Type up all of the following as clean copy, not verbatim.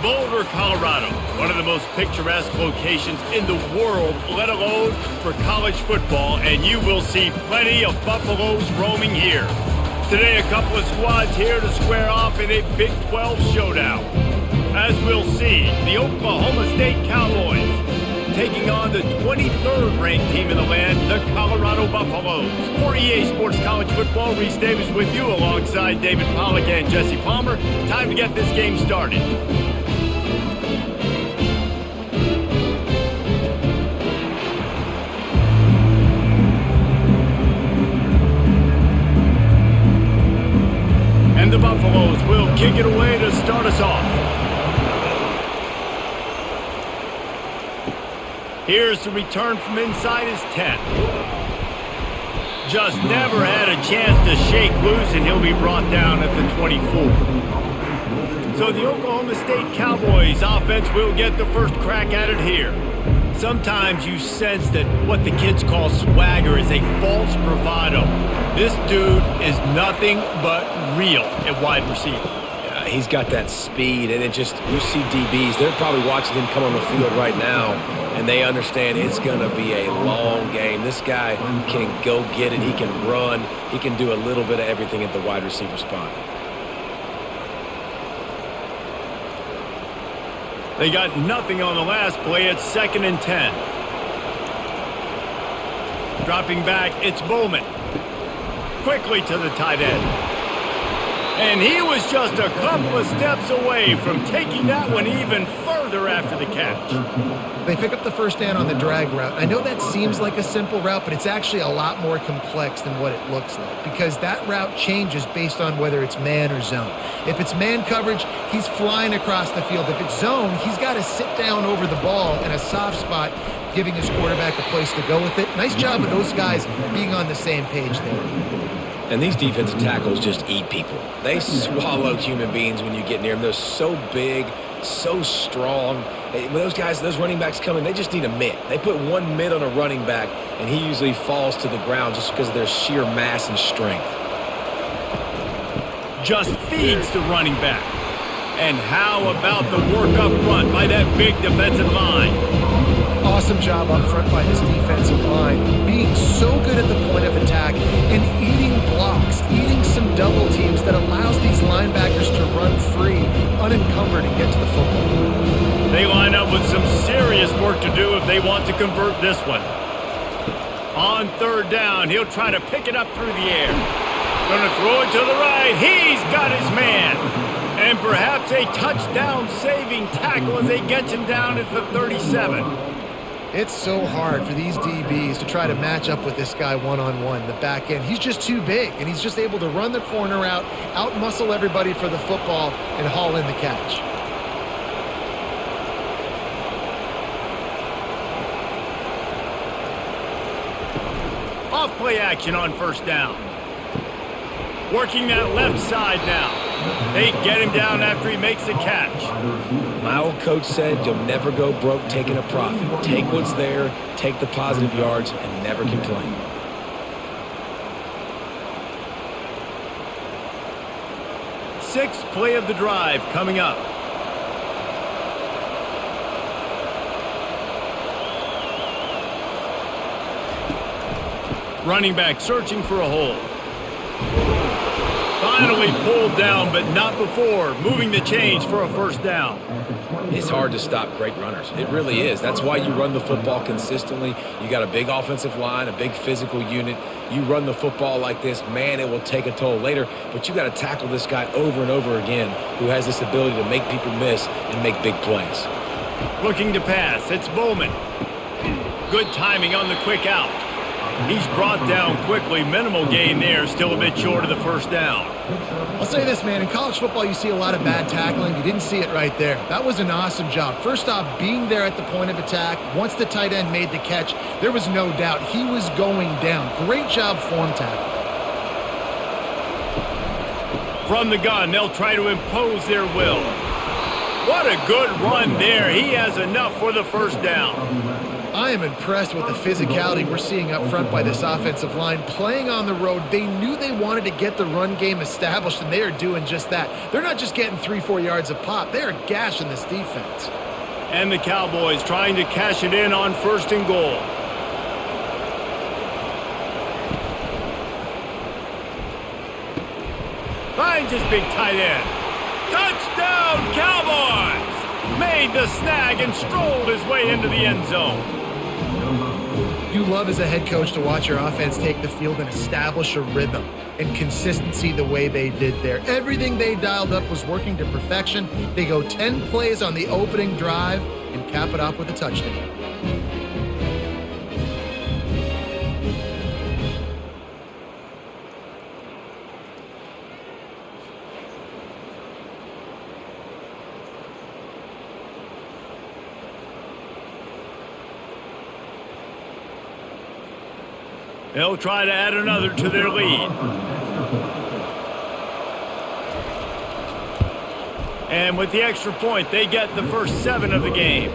Boulder, Colorado, one of the most picturesque locations in the world, let alone for college football, and you will see plenty of Buffaloes roaming here. Today, a couple of squads here to square off in a Big 12 showdown. As we'll see, the Oklahoma State Cowboys taking on the 23rd ranked team in the land, the Colorado Buffaloes. For EA Sports College Football, Reese Davis with you alongside David Pollack and Jesse Palmer. Time to get this game started. And the Buffaloes will kick it away to start us off. Here's the return from inside his 10. Just never had a chance to shake loose, and he'll be brought down at the 24. So the Oklahoma State Cowboys offense will get the first crack at it here. Sometimes you sense that what the kids call swagger is a false bravado. This dude is nothing but real at wide receiver. Yeah, he's got that speed, and you see DBs, they're probably watching him come on the field right now, and they understand it's going to be a long game. This guy can go get it. He can run. He can do a little bit of everything at the wide receiver spot. They got nothing on the last play. It's 2nd and 10. Dropping back, it's Bowman. Quickly to the tight end. And he was just a couple of steps away from taking that one even further after the catch. They pick up the first down on the drag route. I know that seems like a simple route, but it's actually a lot more complex than what it looks like because that route changes based on whether it's man or zone. If it's man coverage, he's flying across the field. If it's zone, he's got to sit down over the ball in a soft spot, giving his quarterback a place to go with it. Nice job of those guys being on the same page there. And these defensive tackles just eat people. They swallow human beings when you get near them. They're so big, so strong. When those guys, those running backs come in, they just need a mitt. They put one mitt on a running back, and he usually falls to the ground just because of their sheer mass and strength. Just feeds the running back. And how about the work up front by that big defensive line? Awesome job up front by this defensive line, being so good at the point of attack and eating blocks, eating some double teams that allows these linebackers to run free, unencumbered, and get to the football. They line up with some serious work to do if they want to convert this one. On 3rd down, he'll try to pick it up through the air. Gonna throw it to the right. He's got his man. And perhaps a touchdown-saving tackle as they get him down at the 37. It's so hard for these DBs to try to match up with this guy one-on-one, the back end. He's just too big, and he's just able to run the corner out, out-muscle everybody for the football, and haul in the catch. Off-play action on 1st down. Working that left side now. They get him down after he makes a catch. My old coach said you'll never go broke taking a profit. Take what's there, take the positive yards, and never complain. Sixth play of the drive coming up. Running back searching for a hole. Finally pulled down, but not before. Moving the chains for a 1st down. It's hard to stop great runners. It really is. That's why you run the football consistently. You got a big offensive line, a big physical unit. You run the football like this, man, it will take a toll later. But you got to tackle this guy over and over again who has this ability to make people miss and make big plays. Looking to pass. It's Bowman. Good timing on the quick out. He's brought down quickly. Minimal gain there. Still a bit short of the 1st down. I'll say this, man. In college football, you see a lot of bad tackling. You didn't see it right there. That was an awesome job. First off, being there at the point of attack. Once the tight end made the catch, there was no doubt he was going down. Great job form tackle. From the gun, they'll try to impose their will. What a good run there. He has enough for the 1st down. I am impressed with the physicality we're seeing up front by this offensive line. Playing on the road, they knew they wanted to get the run game established, and they are doing just that. They're not just getting 3-4 yards a pop. They are gashing this defense. And the Cowboys trying to cash it in on 1st and goal. Finds his big tight end. Touchdown, Cowboys! Made the snag and strolled his way into the end zone. You love as a head coach to watch your offense take the field and establish a rhythm and consistency the way they did there. Everything they dialed up was working to perfection. They go 10 plays on the opening drive and cap it off with a touchdown. They'll try to add another to their lead. And with the extra point, they get the first 7 of the game.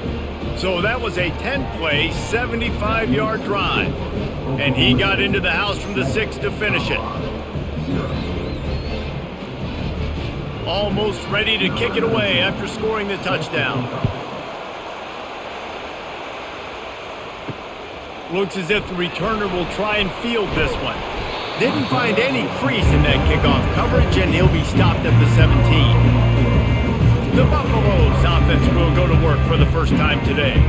So that was a 10-play, 75-yard drive. And he got into the house from the 6 to finish it. Almost ready to kick it away after scoring the touchdown. Looks as if the returner will try and field this one. Didn't find any crease in that kickoff coverage, and he'll be stopped at the 17. The Buffaloes offense will go to work for the first time today.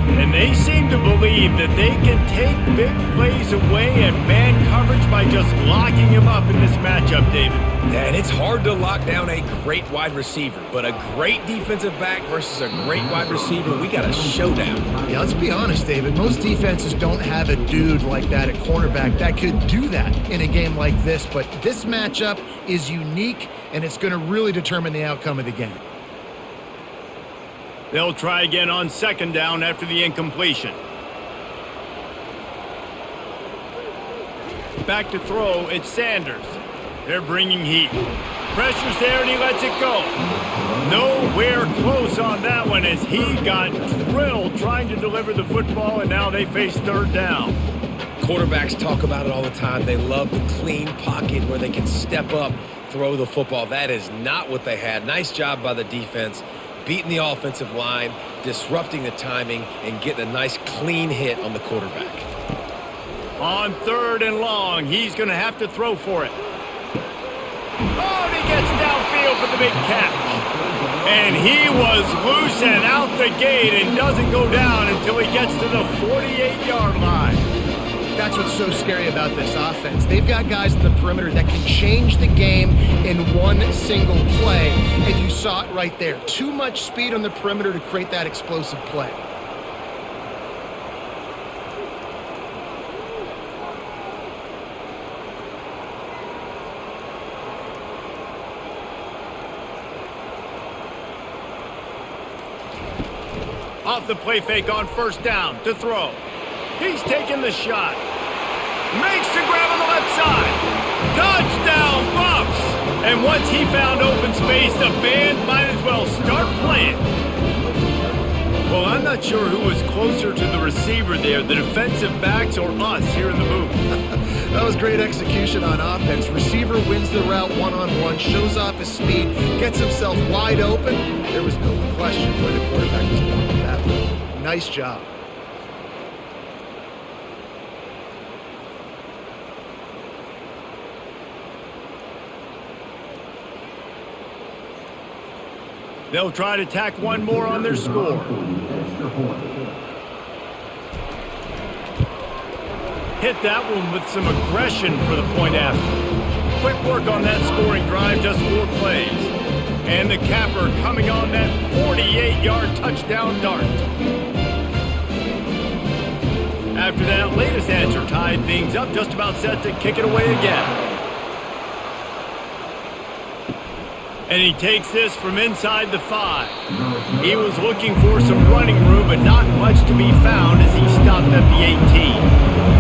And they seem to believe that they can take big plays away and man coverage by just locking him up in this matchup, David. Yeah, and it's hard to lock down a great wide receiver, but a great defensive back versus a great wide receiver, we got a showdown. Yeah, let's be honest, David. Most defenses don't have a dude like that at cornerback that could do that in a game like this, but this matchup is unique, and it's going to really determine the outcome of the game. They'll try again on 2nd down after the incompletion. Back to throw, it's Sanders. They're bringing heat. Pressure's there and he lets it go. Nowhere close on that one as he got drilled trying to deliver the football, and now they face 3rd down. Quarterbacks talk about it all the time. They love the clean pocket where they can step up, throw the football. That is not what they had. Nice job by the defense, beating the offensive line, disrupting the timing, and getting a nice clean hit on the quarterback. On 3rd and long, he's going to have to throw for it. Oh, and he gets downfield for the big catch. And he was loose and out the gate and doesn't go down until he gets to the 48-yard line. That's what's so scary about this offense. They've got guys in the perimeter that can change the game in one single play, and you saw it right there. Too much speed on the perimeter to create that explosive play. Off the play fake on 1st down to throw. He's taking the shot. Makes the grab on the left side. Touchdown, Buffs! And once he found open space, the band might as well start playing. Well, I'm not sure who was closer to the receiver there, the defensive backs or us here in the booth. That was great execution on offense. Receiver wins the route one-on-one, shows off his speed, gets himself wide open. There was no question where the quarterback was going with that one. Nice job. They'll try to tack one more on their score. Hit that one with some aggression for the point after. Quick work on that scoring drive, just 4 plays. And the capper coming on that 48-yard touchdown dart. After that latest answer tied things up, just about set to kick it away again. And he takes this from inside the 5. He was looking for some running room, but not much to be found as he stopped at the 18.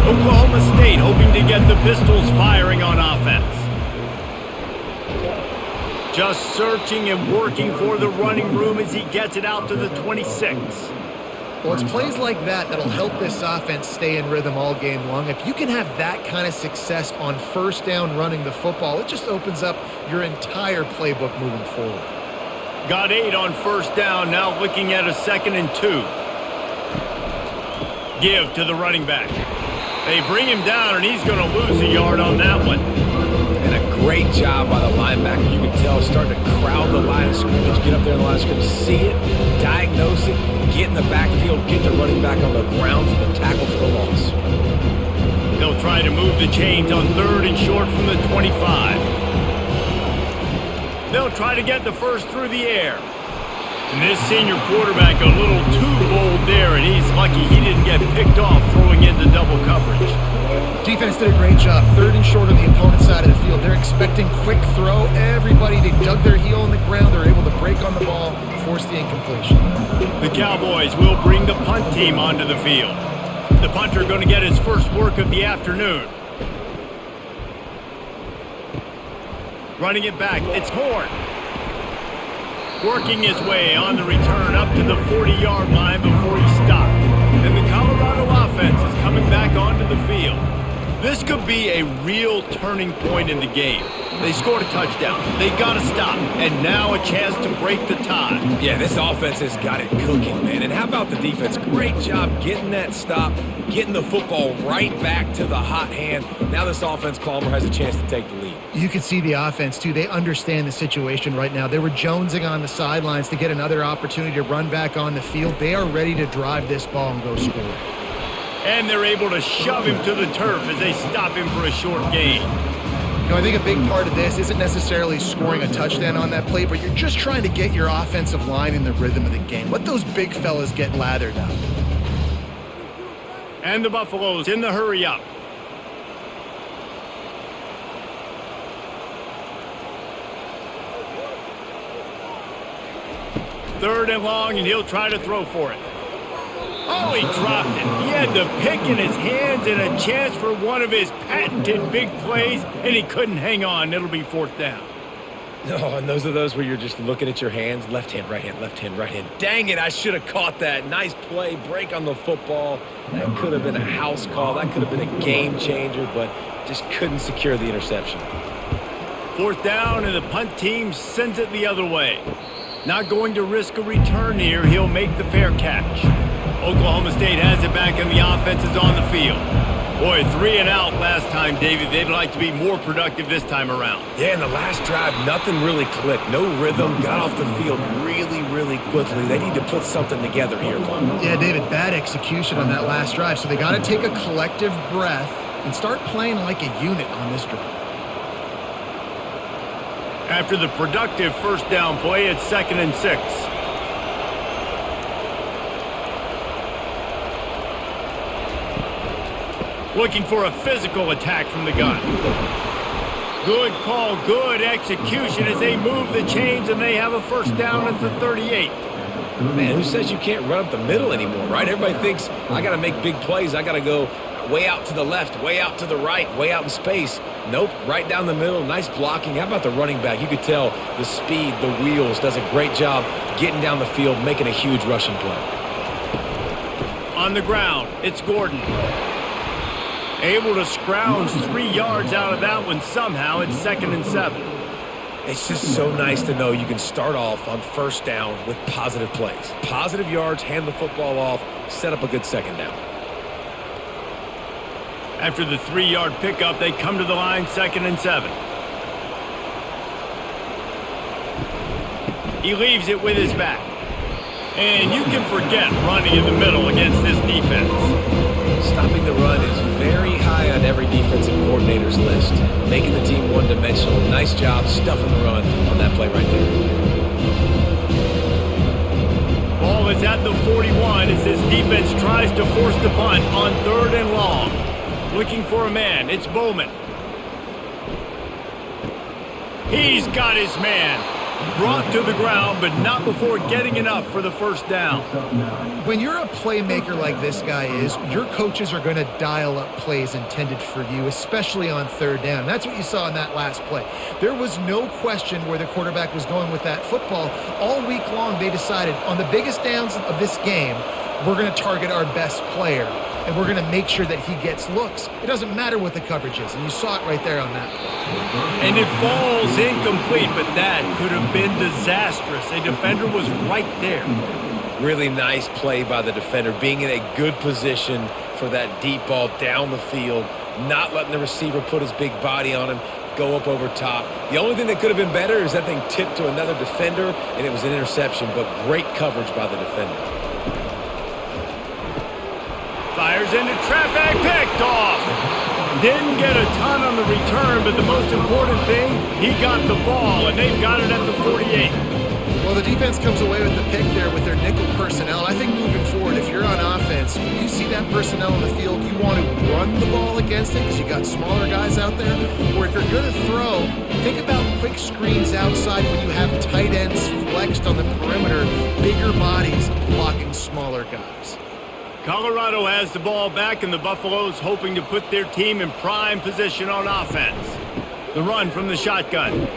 Oklahoma State hoping to get the Pistols firing on offense. Just searching and working for the running room as he gets it out to the 26. Well, it's plays like that that'll help this offense stay in rhythm all game long. If you can have that kind of success on first down running the football, it just opens up your entire playbook moving forward. Got 8 on first down, now looking at a 2nd and 2. Give to the running back. They bring him down, and he's going to lose a yard on that one. And a great job by the linebacker. You can tell starting to crowd the line of scrimmage, get up there in the line of scrimmage, see it, diagnose it, get in the backfield, get the running back on the ground for the tackle for the loss. They'll try to move the chains on 3rd and short from the 25. They'll try to get the first through the air. And this senior quarterback a little too bold there, and he's lucky he didn't get picked off throwing into double coverage. Defense did a great job. 3rd and short on the opponent's side of the field. They're expecting quick throw. Everybody, they dug their heel on the ground. They're able to break on the ball, force the incompletion. The Cowboys will bring the punt team onto the field. The punter going to get his first work of the afternoon. Running it back, it's Horn. Working his way on the return up to the 40-yard line before he stopped. And the Colorado offense is coming back onto the field. This could be a real turning point in the game. They scored a touchdown. They got to stop. And now a chance to break the tie. Yeah, this offense has got it cooking, man. And how about the defense? Great job getting that stop, getting the football right back to the hot hand. Now this offense, Palmer, has a chance to take the lead. You can see the offense, too. They understand the situation right now. They were jonesing on the sidelines to get another opportunity to run back on the field. They are ready to drive this ball and go score. And they're able to shove him to the turf as they stop him for a short gain. You know, I think a big part of this isn't necessarily scoring a touchdown on that play, but you're just trying to get your offensive line in the rhythm of the game. Let those big fellas get lathered up. And the Buffaloes in the hurry up. Third and long, and he'll try to throw for it. Oh, he dropped it. He had the pick in his hands and a chance for one of his patented big plays, and he couldn't hang on. It'll be 4th down. Oh, and those are those where you're just looking at your hands. Left hand, right hand, left hand, right hand. Dang it, I should have caught that. Nice play, break on the football. That could have been a house call. That could have been a game changer, but just couldn't secure the interception. 4th down, and the punt team sends it the other way. Not going to risk a return here. He'll make the fair catch. Oklahoma State has it back, and the offense is on the field. Boy, 3 and out last time, David. They'd like to be more productive this time around. Yeah, in the last drive, nothing really clicked. No rhythm. Got off the field really, really quickly. They need to put something together here, Paul. Yeah, David, bad execution on that last drive. So they got to take a collective breath and start playing like a unit on this drive. After the productive first down play, it's 2nd and 6. Looking for a physical attack from the gun. Good call, good execution as they move the chains, and they have a first down at the 38. Man, who says you can't run up the middle anymore, right? Everybody thinks, I got to make big plays. I got to go way out to the left, way out to the right, way out in space. Nope, right down the middle, nice blocking. How about the running back? You could tell the speed, the wheels, does a great job getting down the field, making a huge rushing play. On the ground, it's Gordon. Able to scrounge 3 yards out of that one somehow. It's 2nd and 7. It's just so nice to know you can start off on first down with positive plays. Positive yards, hand the football off, set up a good second down. After the 3-yard pickup, they come to the line, 2nd and 7. He leaves it with his back. And you can forget running in the middle against this defense. Stopping the run is very high on every defensive coordinator's list. Making the team one-dimensional. Nice job stuffing the run on that play right there. Ball is at the 41 as this defense tries to force the punt on 3rd and long. Looking for a man. It's Bowman. He's got his man. Brought to the ground, but not before getting enough for the first down. When you're a playmaker like this guy is, your coaches are going to dial up plays intended for you, especially on 3rd down. That's what you saw in that last play. There was no question where the quarterback was going with that football. All week long, they decided on the biggest downs of this game, we're going to target our best player, and we're going to make sure that he gets looks. It doesn't matter what the coverage is, and you saw it right there on that play. And it falls incomplete, but that could have been disastrous. A defender was right there. Really nice play by the defender, being in a good position for that deep ball down the field, not letting the receiver put his big body on him, go up over top. The only thing that could have been better is that thing tipped to another defender, and it was an interception, but great coverage by the defender. Fires into traffic, picked off. Didn't get a ton on the return, but the most important thing, he got the ball, and they've got it at the 48. Well, the defense comes away with the pick there with their nickel personnel. I think moving forward, if you're on offense, when you see that personnel on the field, you want to run the ball against it because you got smaller guys out there. Or if you're going to throw, think about quick screens outside when you have tight ends flexed on the perimeter, bigger bodies blocking smaller guys. Colorado has the ball back, and the Buffaloes hoping to put their team in prime position on offense. The run from the shotgun.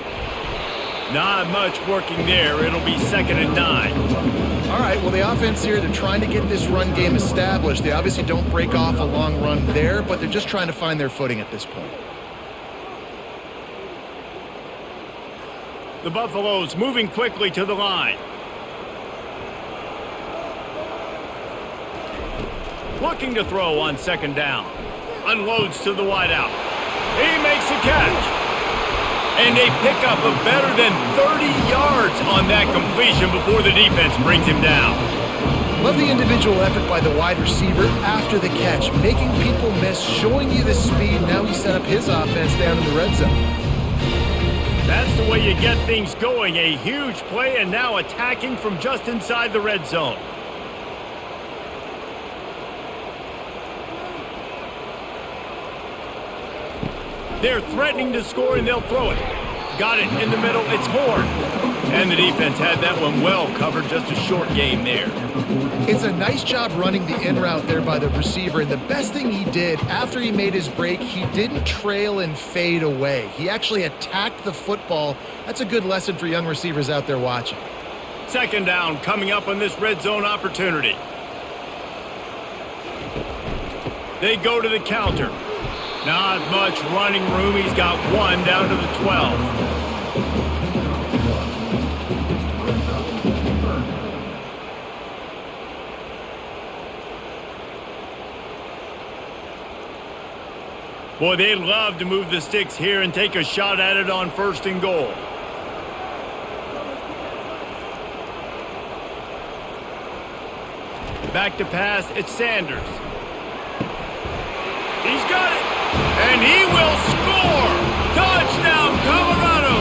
Not much working there. It'll be 2nd and 9. All right, well, the offense here, they're trying to get this run game established. They obviously don't break off a long run there, but they're just trying to find their footing at this point. The Buffaloes moving quickly to the line. Looking to throw on 2nd down. Unloads to the wideout. He makes a catch. And a pickup of better than 30 yards on that completion before the defense brings him down. Love the individual effort by the wide receiver after the catch, making people miss, showing you the speed. Now he set up his offense down in the red zone. That's the way you get things going. A huge play, and now attacking from just inside the red zone. They're threatening to score, and they'll throw it. Got it in the middle. It's Horn. And the defense had that one well covered. Just a short game there. It's a nice job running the in route there by the receiver. And the best thing he did after he made his break, he didn't trail and fade away. He actually attacked the football. That's a good lesson for young receivers out there watching. 2nd down coming up on this red zone opportunity. They go to the counter. Not much running room. He's got one down to the 12. Boy, they'd love to move the sticks here and take a shot at it on 1st and goal. Back to pass, it's Sanders. He's got it, and he will score! Touchdown, Colorado!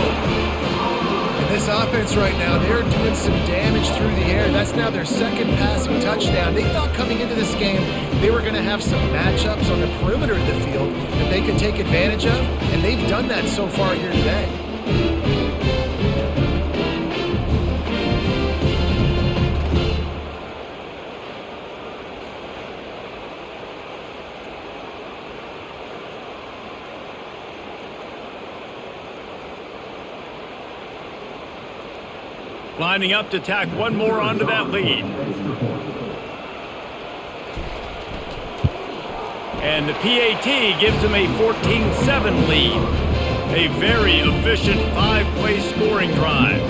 And this offense right now, they're doing some damage through the air. That's now their 2nd passing touchdown. They thought coming into this game they were going to have some matchups on the perimeter of the field that they could take advantage of, and they've done that so far here today. Lining up to tack one more onto that lead. And the PAT gives them a 14-7 lead. A very efficient 5-play scoring drive.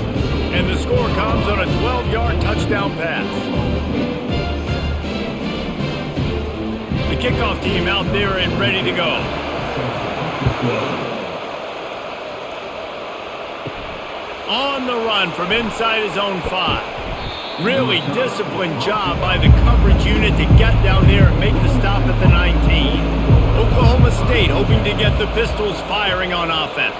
And the score comes on a 12-yard touchdown pass. The kickoff team out there and ready to go. On the run from inside his own 5. Really disciplined job by the coverage unit to get down there and make the stop at the 19. Oklahoma State hoping to get the Pistols firing on offense.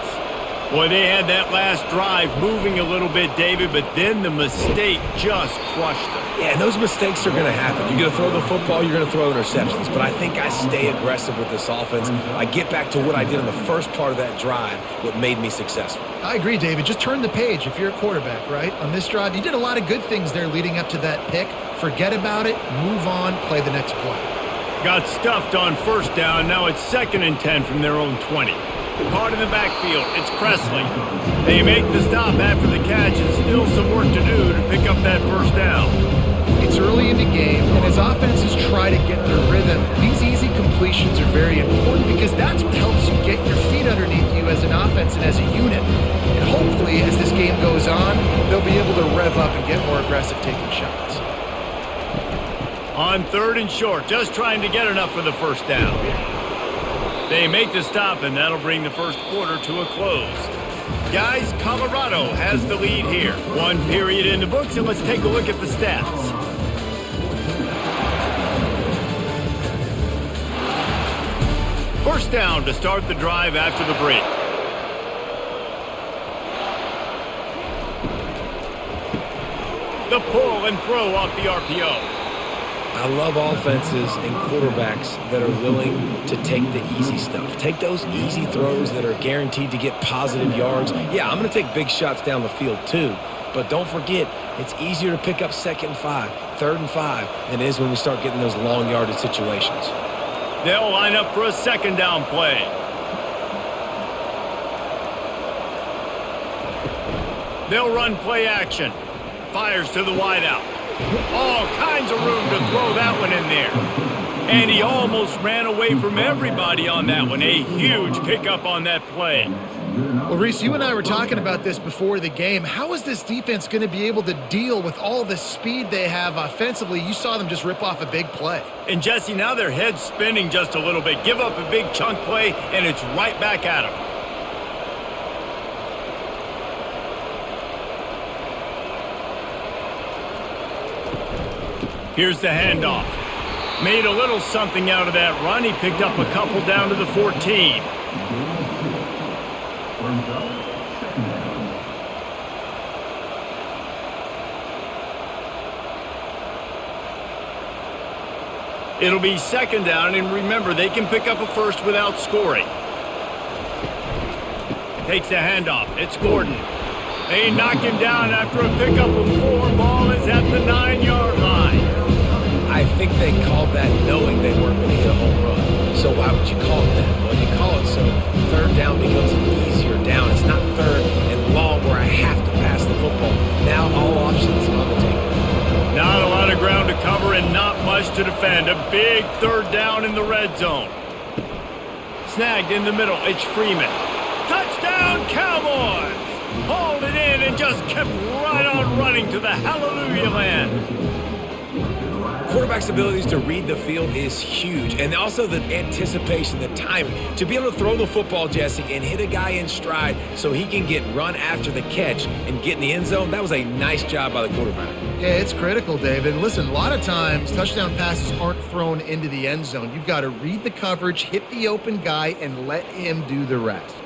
Boy, they had that last drive moving a little bit, David, but then the mistake just crushed them. Yeah, and those mistakes are going to happen. You're going to throw the football, you're going to throw interceptions. But I think I stay aggressive with this offense. I get back to what I did in the first part of that drive, what made me successful. I agree, David. Just turn the page if you're a quarterback, right? On this drive, you did a lot of good things there leading up to that pick. Forget about it, move on, play the next play. Got stuffed on 1st down. Now it's 2nd and 10 from their own 20. Caught in the backfield. It's Presley. They make the stop after the catch and still some work to do to pick up that 1st down. It's It's early in the game, and as offenses try to get their rhythm, these easy completions are very important because that's what helps you get your feet underneath you as an offense and as a unit. And hopefully, as this game goes on, they'll be able to rev up and get more aggressive taking shots. On 3rd and short, just trying to get enough for the first down. They make the stop, and that'll bring the first quarter to a close. Guys, Colorado has the lead here. 1 period in the books, and let's take a look at the stats. First down to start the drive after the break. The pull and throw off the RPO. I love offenses and quarterbacks that are willing to take the easy stuff. Take those easy throws that are guaranteed to get positive yards. Yeah, I'm going to take big shots down the field too. But don't forget, it's easier to pick up 2nd and 5, 3rd and 5 than it is when we start getting those long yardage situations. They'll line up for a 2nd down play. They'll run play action. Fires to the wideout. All kinds of room to throw that one in there. And he almost ran away from everybody on that one. A huge pickup on that play. Well, Reese, you and I were talking about this before the game. How is this defense going to be able to deal with all the speed they have offensively? You saw them just rip off a big play. And, Jesse, now their head's spinning just a little bit. Give up a big chunk play, and it's right back at them. Here's the handoff. Made a little something out of that run. He picked up a couple down to the 14. It'll be 2nd down, and remember, they can pick up a first without scoring. Takes the handoff. It's Gordon. They knock him down after a pickup of 4. Ball is at the 9-yard line. I think they called that knowing they weren't going to hit a home run. So why would you call it that? Well, you call it so 3rd down becomes an easier down. It's not 3rd and long where I have to pass the football. Now all options on the table. Not a lot of ground to cover and not much to defend. A big 3rd down in the red zone. Snagged in the middle. It's Freeman. Touchdown, Cowboys! Hauled it in and just kept right on running to the hallelujah land. Quarterback's abilities to read the field is huge, and also the anticipation, the timing. To be able to throw the football, Jesse, and hit a guy in stride so he can get run after the catch and get in the end zone, that was a nice job by the quarterback. Yeah, it's critical, David. And listen, a lot of times touchdown passes aren't thrown into the end zone. You've got to read the coverage, hit the open guy, and let him do the rest.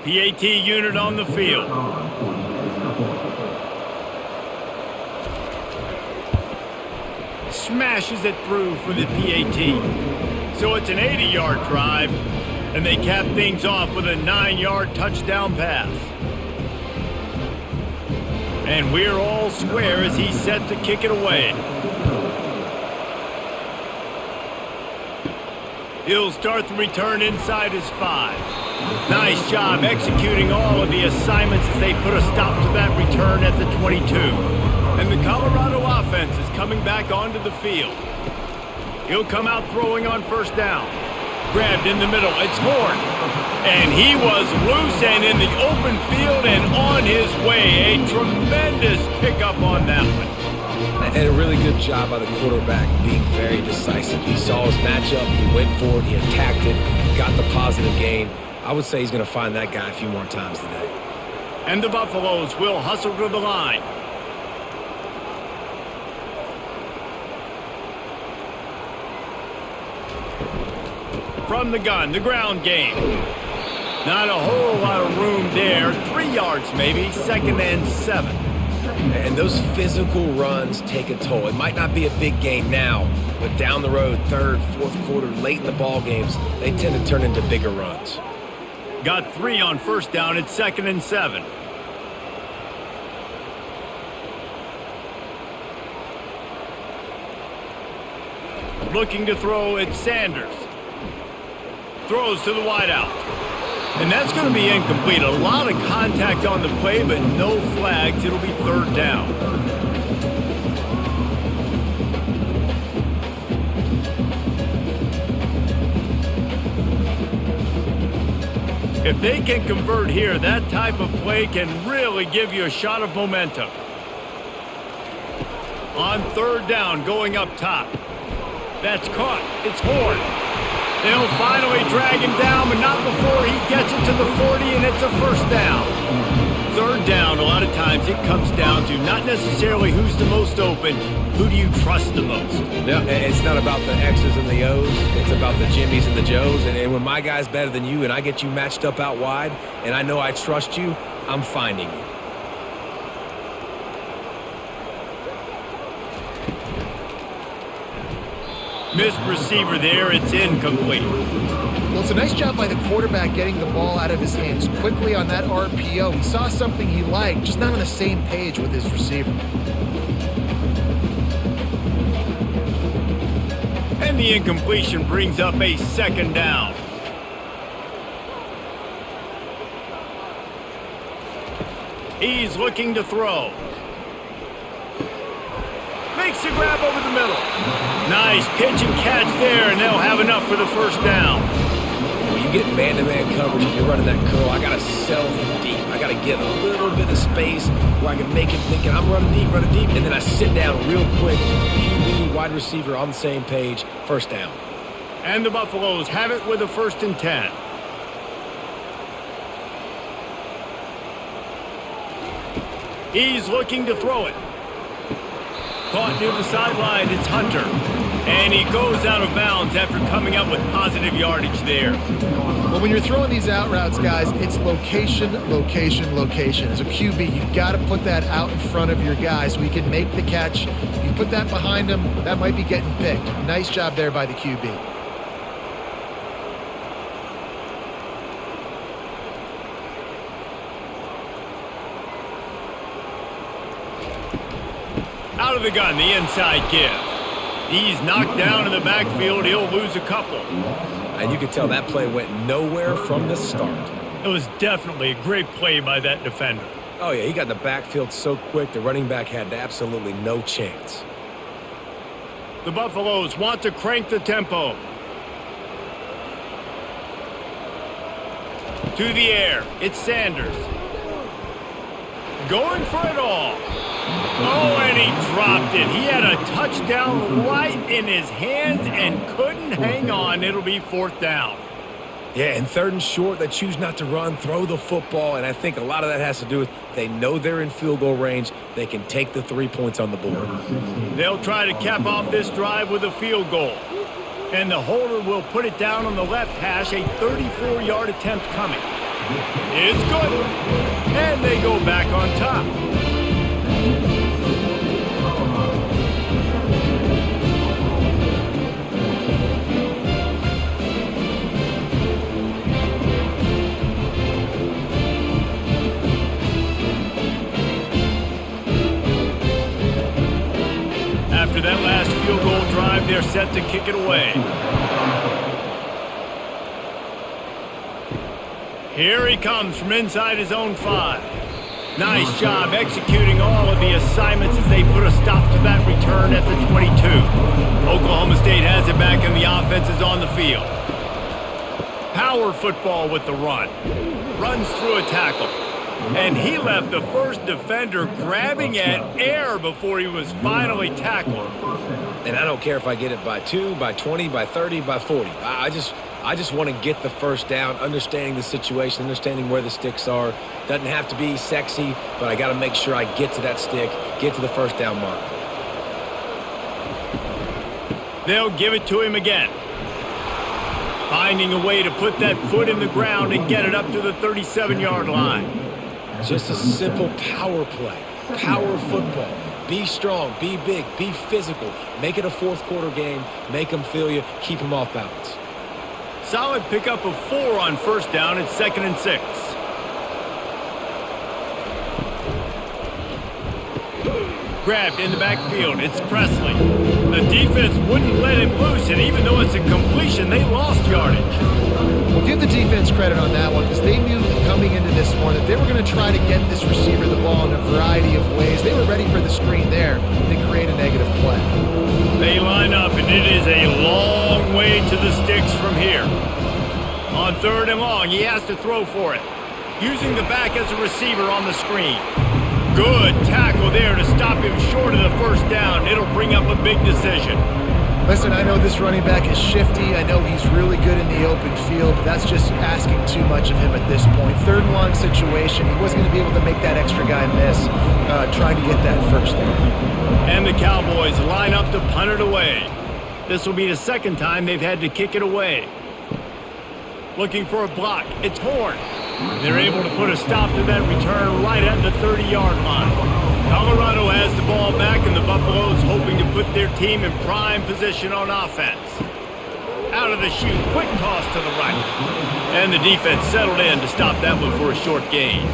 PAT unit on the field. Smashes it through for the PAT. So it's an 80-yard drive, and they cap things off with a 9-yard touchdown pass. And we're all square as he's set to kick it away. He'll start the return inside his 5. Nice job executing all of the assignments as they put a stop to that return at the 22. And the Colorado offense is coming back onto the field. He'll come out throwing on 1st down. Grabbed in the middle. It's Horn. And he was loose and in the open field and on his way. A tremendous pickup on that one. And a really good job by the quarterback being very decisive. He saw his matchup, he went for it, he attacked it, got the positive gain. I would say he's going to find that guy a few more times today. And the Buffaloes will hustle to the line. From the gun, the ground game. Not a whole lot of room there. 3 yards maybe, 2nd and 7. And those physical runs take a toll. It might not be a big gain now, but down the road, 3rd, 4th quarter, late in the ball games, they tend to turn into bigger runs. Got 3 on 1st down. It's 2nd and 7. Looking to throw, it's Sanders. Throws to the wideout. And that's going to be incomplete. A lot of contact on the play, but no flags. It'll be third down. If they can convert here, that type of play can really give you a shot of momentum. On third down, going up top. That's caught. It's Horn. They'll finally drag him down, but not before he gets it to the 40, and it's a first down. Third down, a lot of times it comes down to not necessarily who's the most open, who do you trust the most? No, it's not about the X's and the O's. It's about the Jimmies and the Joes. And when my guy's better than you and I get you matched up out wide, and I know I trust you, I'm finding you. Missed receiver there. It's incomplete. Well, it's a nice job by the quarterback getting the ball out of his hands quickly on that RPO. He saw something he liked, just not on the same page with his receiver. And the incompletion brings up a second down. He's looking to throw. Makes the grab over the middle. Nice pitch and catch there, and they'll have enough for the first down. When you get man-to-man coverage and you're running that curl, I got to sell him deep. I got to get a little bit of space where I can make him thinking I'm running deep, and then I sit down real quick. QB, wide receiver on the same page, first down. And the Buffaloes have it with a 1st and 10. He's looking to throw it. Caught near the sideline, it's Hunter. And he goes out of bounds after coming up with positive yardage there. Well, when you're throwing these out routes, guys, it's location, location, location. As a QB, you've got to put that out in front of your guy so he can make the catch. You put that behind him, that might be getting picked. Nice job there by the QB. Out of the gun, the inside give. He's knocked down in the backfield. He'll lose a couple. And you can tell that play went nowhere from the start. It was definitely a great play by that defender. Oh, yeah, he got in the backfield so quick, the running back had absolutely no chance. The Buffaloes want to crank the tempo. To the air, it's Sanders. Going for it all. Oh, and he dropped it. He had a touchdown right in his hands and couldn't hang on. It'll be 4th down. Yeah, and 3rd and short, they choose not to run, throw the football, and I think a lot of that has to do with they know they're in field goal range. They can take the 3 points on the board. They'll try to cap off this drive with a field goal. And the holder will put it down on the left hash, a 34-yard attempt coming. It's good. And they go back on top. After that last field goal drive, they're set to kick it away. Here he comes from inside his own 5. Nice job executing all of the assignments as they put a stop to that return at the 22. Oklahoma State has it back and the offense is on the field. Power football with the run. Runs through a tackle. And he left the first defender grabbing at air before he was finally tackled. And I don't care if I get it by 2, by 20, by 30, by 40. I just want to get the first down, understanding the situation, understanding where the sticks are. Doesn't have to be sexy, but I got to make sure I get to that stick, get to the first down mark. They'll give it to him again. Finding a way to put that foot in the ground and get it up to the 37-yard line. Just a simple power play, power football. Be strong, be big, be physical. Make it a 4th quarter game. Make them feel you, keep them off balance. Solid pickup of 4 on first down. It's 2nd and 6. Grabbed in the backfield. It's Presley. The defense wouldn't let him loose, and even though it's a completion, they lost yardage. Well, give the defense credit on that one because they to try to get this receiver the ball in a variety of ways. They were ready for the screen there, and they create a negative play. They line up, and it is a long way to the sticks from here. On 3rd and long, he has to throw for it. Using the back as a receiver on the screen. Good tackle there to stop him short of the first down. It'll bring up a big decision. Listen, I know this running back is shifty. I know he's really good in the open field, but that's just asking too much of him at this point. 3rd and long situation. He wasn't going to be able to make that extra guy miss trying to get that first down. And the Cowboys line up to punt it away. This will be the 2nd time they've had to kick it away. Looking for a block. It's Horn. They're able to put a stop to that return right at the 30-yard line. Colorado has the ball back, and the Buffaloes hoping to put their team in prime position on offense. Out of the chute, quick toss to the right. And the defense settled in to stop that one for a short gain.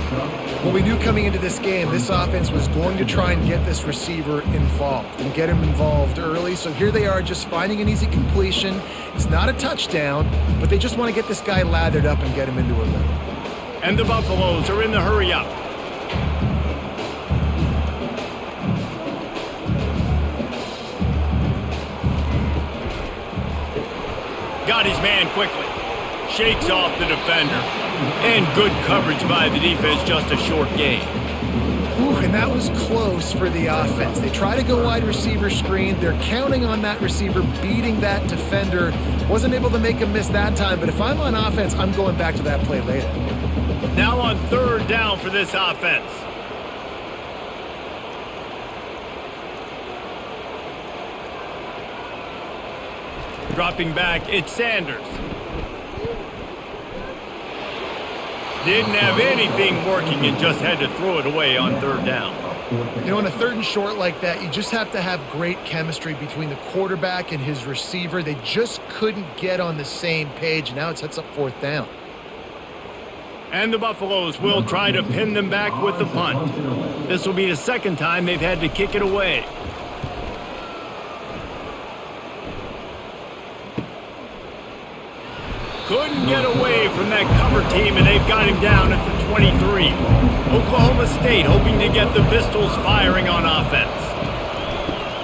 Well, we knew coming into this game, this offense was going to try and get this receiver involved and get him involved early. So here they are just finding an easy completion. It's not a touchdown, but they just want to get this guy lathered up and get him into a rhythm. And the Buffaloes are in the hurry up. Got his man quickly. Shakes off the defender. And good coverage by the defense, just a short gain. Ooh, and that was close for the offense. They try to go wide receiver screen. They're counting on that receiver beating that defender. Wasn't able to make him miss that time, but if I'm on offense, I'm going back to that play later. Now on 3rd down for this offense. Dropping back, it's Sanders. Didn't have anything working and just had to throw it away on 3rd down. You know, on a 3rd and short like that, you just have to have great chemistry between the quarterback and his receiver. They just couldn't get on the same page. Now it sets up 4th down. And the Buffaloes will try to pin them back with the punt. This will be the 2nd time they've had to kick it away. Couldn't get away from that cover team, and they've got him down at the 23. Oklahoma State hoping to get the Pistols firing on offense.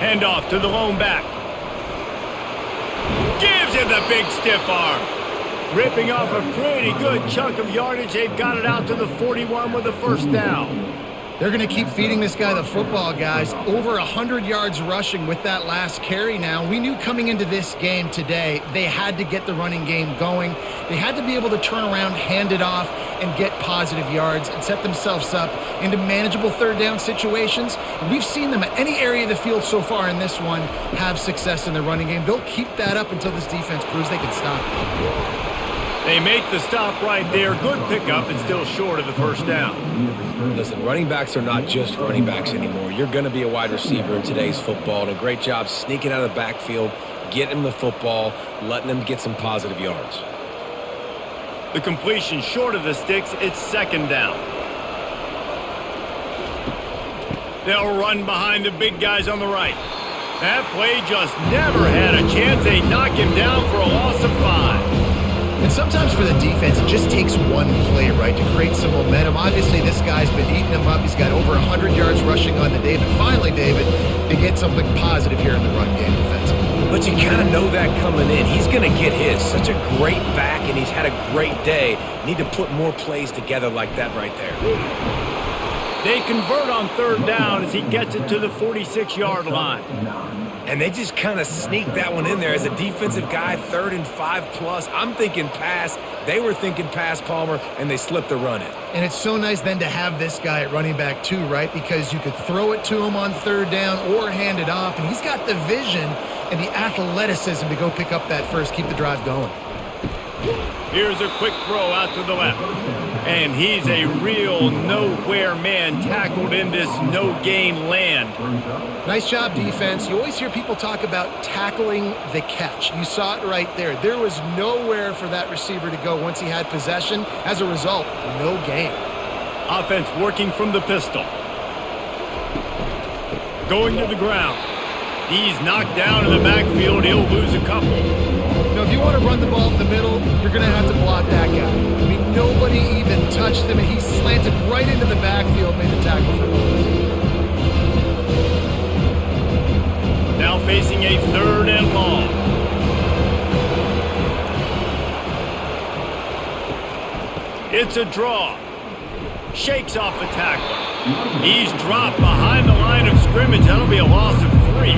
Handoff to the lone back. Gives him the big stiff arm. Ripping off a pretty good chunk of yardage. They've got it out to the 41 with a 1st down. They're going to keep feeding this guy the football, guys. Over 100 yards rushing with that last carry now. We knew coming into this game today, they had to get the running game going. They had to be able to turn around, hand it off, and get positive yards and set themselves up into manageable 3rd down situations. And we've seen them at any area of the field so far in this one have success in the running game. They'll keep that up until this defense proves they can stop it. They make the stop right there. Good pickup and still short of the 1st down. Listen, running backs are not just running backs anymore. You're going to be a wide receiver in today's football. And a great job sneaking out of the backfield, getting him the football, letting him get some positive yards. The completion short of the sticks. It's 2nd down. They'll run behind the big guys on the right. That play just never had a chance. They knock him down for a loss of 5. And sometimes for the defense, it just takes one play, right, to create some momentum. Obviously, this guy's been eating them up. He's got over 100 yards rushing on the day. But finally, David, they get something positive here in the run game defensively. But you kind of know that coming in. He's going to get his. Such a great back, and he's had a great day. Need to put more plays together like that right there. They convert on 3rd down as he gets it to the 46-yard line. And they just kind of sneak that one in there. As a defensive guy, 3rd and 5+. I'm thinking pass. They were thinking pass, Palmer, and they slipped the run in. And it's so nice then to have this guy at running back too, right? Because you could throw it to him on 3rd down or hand it off. And he's got the vision and the athleticism to go pick up that first, keep the drive going. Here's a quick throw out to the left. And he's a real nowhere man tackled in this no-gain land. Nice job, defense. You always hear people talk about tackling the catch. You saw it right there. There was nowhere for that receiver to go once he had possession. As a result, no gain. Offense working from the pistol. Going to the ground. He's knocked down in the backfield. He'll lose a couple. You know, if you want to run the ball in the middle, you're going to have to block that guy. I mean, nobody even touched him, and he slanted blasted right into the backfield, made the tackle for loss. Now facing a 3rd and long. It's a draw. Shakes off the tackler. He's dropped behind the line of scrimmage. That'll be a loss of 3.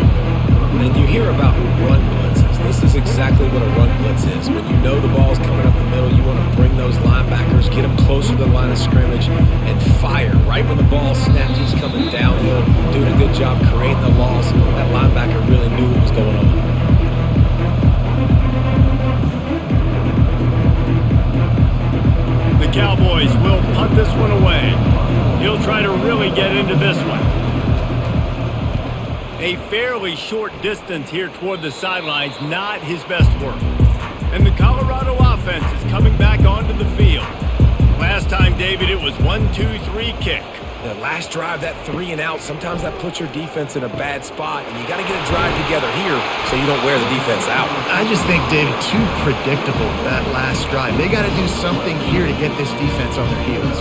And you hear about run blitzes. This is exactly what a run blitz is. When you know the ball's coming up the middle, you want to bring those linebackers, get them closer to the line of scrimmage, and fire. Right when the ball snapped, he's coming downhill, doing a good job creating the loss. That linebacker really knew what was going on. The Cowboys will punt this one away. He'll try to really get into this one. A fairly short distance here toward the sidelines, not his best work. And the Colorado offense is coming back onto the field. Last time, David, it was 1-2-3 kick. The last drive, that 3 and out, sometimes that puts your defense in a bad spot, and you got to get a drive together here so you don't wear the defense out. I just think, David, too predictable, that last drive. They got to do something here to get this defense on their heels.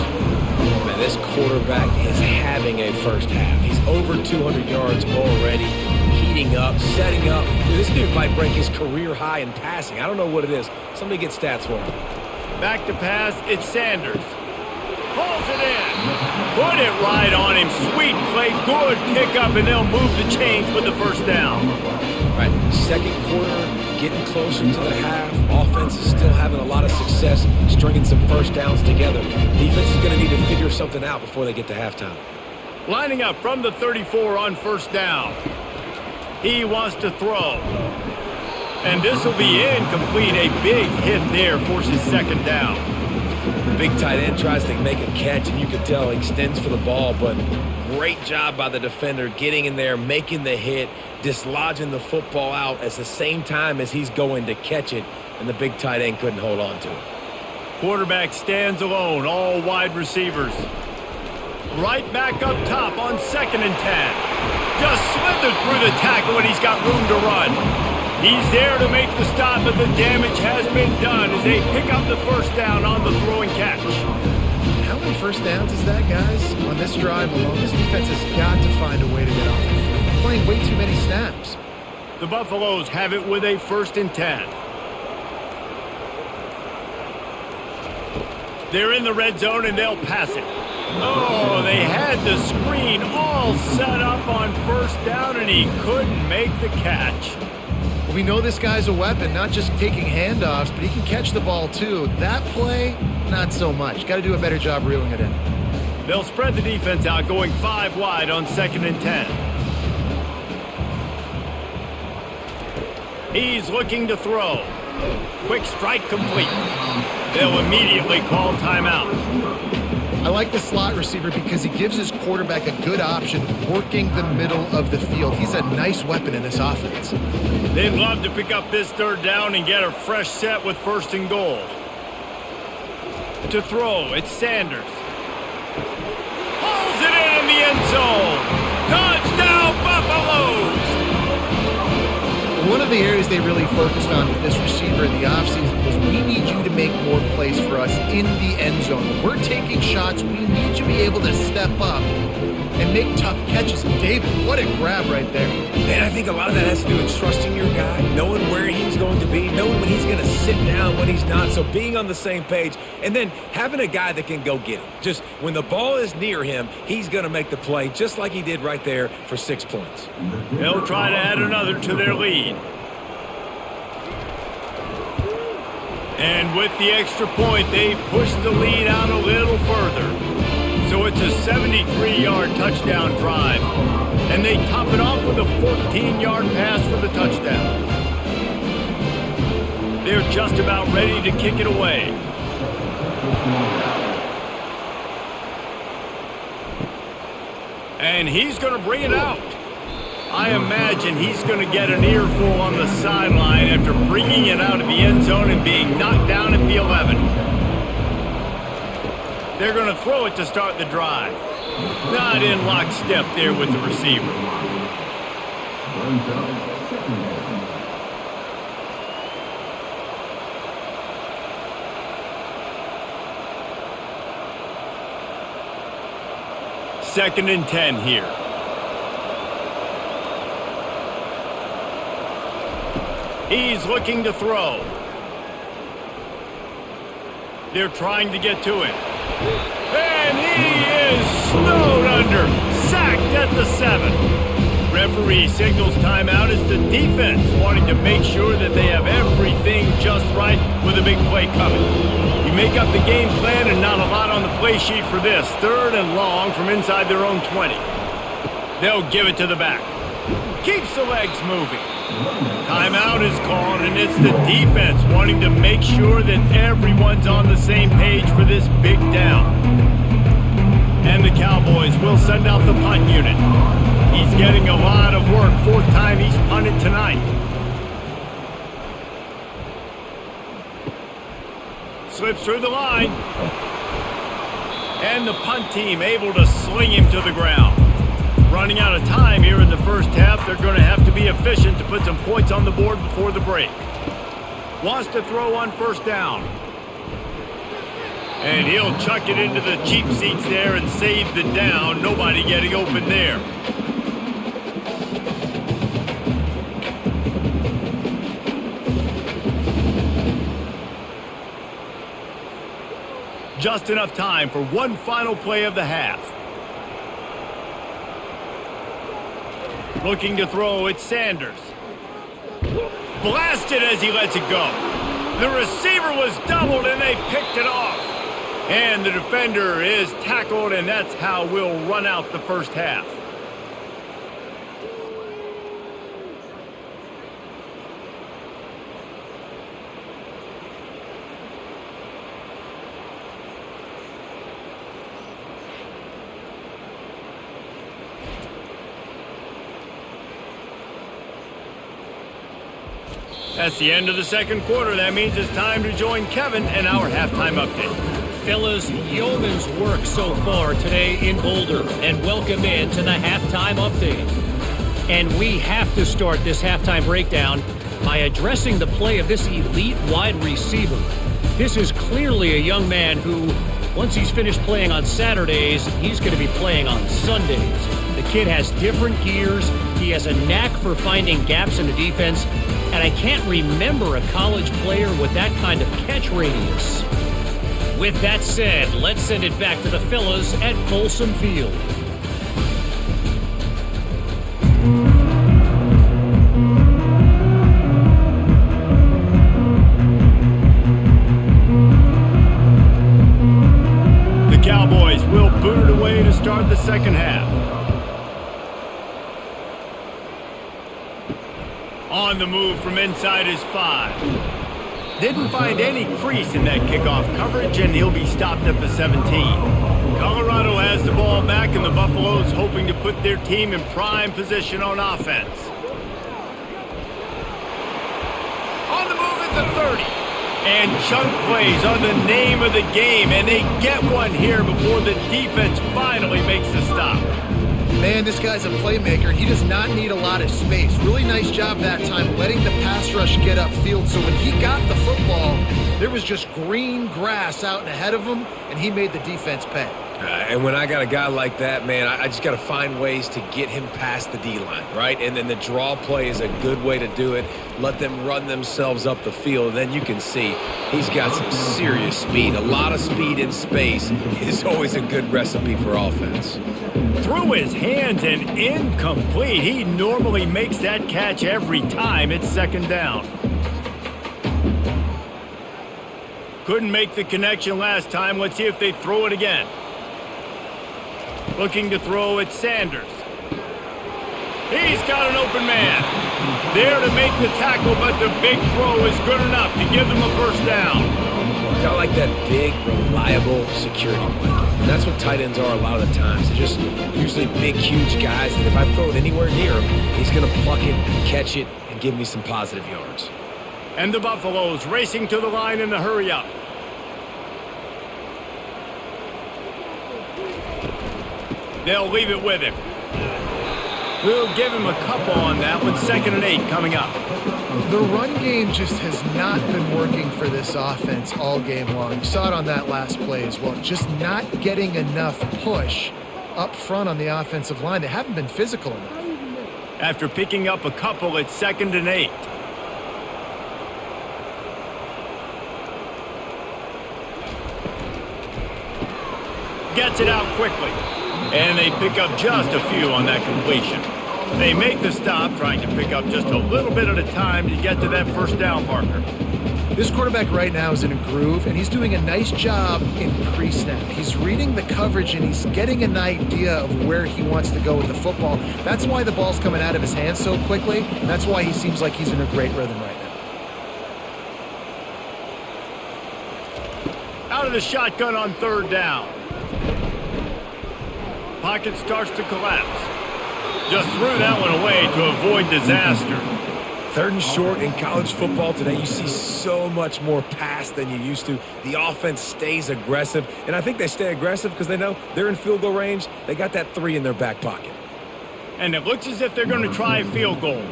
Man, this quarterback is having a first half. He's over 200 yards already, heating up, setting up. This dude might break his career high in passing. I don't know what it is. Somebody get stats for him. Back to pass, it's Sanders. Pulls it in. Put it right on him. Sweet play, good pickup, and they'll move the chains with the first down. Right, second quarter, getting closer to the half. Offense is still having a lot of success stringing some first downs together. Defense is going to need to figure something out before they get to halftime. Lining up from the 34 on first down. He wants to throw. And this will be incomplete. A big hit there forces second down. The big tight end tries to make a catch, and you can tell he extends for the ball, but great job by the defender getting in there, making the hit, dislodging the football out at the same time as he's going to catch it, and the big tight end couldn't hold on to it. Quarterback stands alone, all wide receivers. Right back up top on 2nd and 10. Just slithered through the tackle, and he's got room to run. He's there to make the stop, but the damage has been done as they pick up the first down on the throw and catch. How many first downs is that, guys? On this drive alone, this defense has got to find a way to get off the field. They're playing way too many snaps. The Buffaloes have it with a 1st and 10. They're in the red zone, and they'll pass it. Oh, they had the screen all set up on first down, and he couldn't make the catch. We know this guy's a weapon, not just taking handoffs, but he can catch the ball too. That play, not so much. Got to do a better job reeling it in. They'll spread the defense out, going 5 wide on 2nd and 10. He's looking to throw. Quick strike complete. They'll immediately call timeout. I like the slot receiver because he gives his quarterback a good option working the middle of the field. He's a nice weapon in this offense. They'd love to pick up this 3rd down and get a fresh set with 1st and goal. To throw, it's Sanders. Pulls it in the end zone. Touchdown, Buffaloes! One of the areas they really focused on with this receiver in the offseason was we need you to make more plays for us in the end zone. When we're taking shots, we need you to be able to step up and make tough catches. And David, what a grab right there. Man, I think a lot of that has to do with trusting your guy, knowing where he's going to be, knowing when he's going to sit down, when he's not. So being on the same page, and then having a guy that can go get him. Just when the ball is near him, he's going to make the play just like he did right there for 6 points. They'll try to add another to their lead. And with the extra point, they push the lead out a little further. So it's a 73-yard touchdown drive. And they top it off with a 14-yard pass for the touchdown. They're just about ready to kick it away. And he's going to bring it out. I imagine he's going to get an earful on the sideline after bringing it out of the end zone and being knocked down at the 11. They're going to throw it to start the drive. Not in lockstep there with the receiver. 2nd and 10 here. He's looking to throw. They're trying to get to it. And he is snowed under. Sacked at the 7. Referee signals timeout as the defense wanting to make sure that they have everything just right with a big play coming. You make up the game plan and not a lot on the play sheet for this. 3rd and long from inside their own 20. They'll give it to the back. Keeps the legs moving. Timeout is called, and it's the defense wanting to make sure that everyone's on the same page for this big down. And the Cowboys will send out the punt unit. He's getting a lot of work. 4th time he's punted tonight. Slips through the line. And the punt team able to sling him to the ground. Running out of time here in the first half. They're going to have to be efficient to put some points on the board before the break. Wants to throw on 1st down. And he'll chuck it into the cheap seats there and save the down. Nobody getting open there. Just enough time for one final play of the half. Looking to throw, it's Sanders. Blasted as he lets it go. The receiver was doubled and they picked it off. And the defender is tackled, and that's how we'll run out the first half. That's the end of the 2nd quarter. That means it's time to join Kevin and our halftime update. Fellas, yeoman's work so far today in Boulder, and welcome in to the halftime update. And we have to start this halftime breakdown by addressing the play of this elite wide receiver. This is clearly a young man who, once he's finished playing on Saturdays, he's going to be playing on Sundays. The kid has different gears. He has a knack for finding gaps in the defense, and I can't remember a college player with that kind of catch radius. With that said, let's send it back to the fellas at Folsom Field. The Cowboys will boot it away to start the 2nd half. On the move from inside his 5. Didn't find any crease in that kickoff coverage, and he'll be stopped at the 17. Colorado has the ball back, and the Buffaloes hoping to put their team in prime position on offense. On the move at the 30. And chunk plays are the name of the game, and they get one here before the defense finally makes the stop. Man, this guy's a playmaker. He does not need a lot of space. Really nice job that time letting the pass rush get upfield. So when he got the football, there was just green grass out and ahead of him, and he made the defense pay. And when I got a guy like that, man, I just got to find ways to get him past the D-line, right? And then the draw play is a good way to do it. Let them run themselves up the field. And then you can see he's got some serious speed. A lot of speed in space is always a good recipe for offense. Through his hands and incomplete. He normally makes that catch every time. It's 2nd down. Couldn't make the connection last time. Let's see if they throw it again. Looking to throw at Sanders. He's got an open man. There to make the tackle, but the big throw is good enough to give them a 1st down. Kind of like that big, reliable security blanket. And that's what tight ends are a lot of the times. They're just usually big, huge guys that if I throw it anywhere near him, he's going to pluck it, catch it, and give me some positive yards. And the Buffaloes racing to the line in the hurry-up. They'll leave it with him. We'll give him a couple on that one. 2nd and 8 coming up. The run game just has not been working for this offense all game long. You saw it on that last play as well. Just not getting enough push up front on the offensive line. They haven't been physical enough. After picking up a couple, it's 2nd and 8. Gets it out quickly. And they pick up just a few on that completion. They make the stop, trying to pick up just a little bit at a time to get to that first down marker. This quarterback right now is in a groove, and he's doing a nice job in pre-snap. He's reading the coverage, and he's getting an idea of where he wants to go with the football. That's why the ball's coming out of his hands so quickly, and that's why he seems like he's in a great rhythm right now. Out of the shotgun on 3rd down. Pocket starts to collapse. Just threw that one away to avoid disaster. 3rd and short in college football today. You see so much more pass than you used to. The offense stays aggressive, and I think they stay aggressive because they know they're in field goal range. They got that 3 in their back pocket. And it looks as if they're going to try a field goal.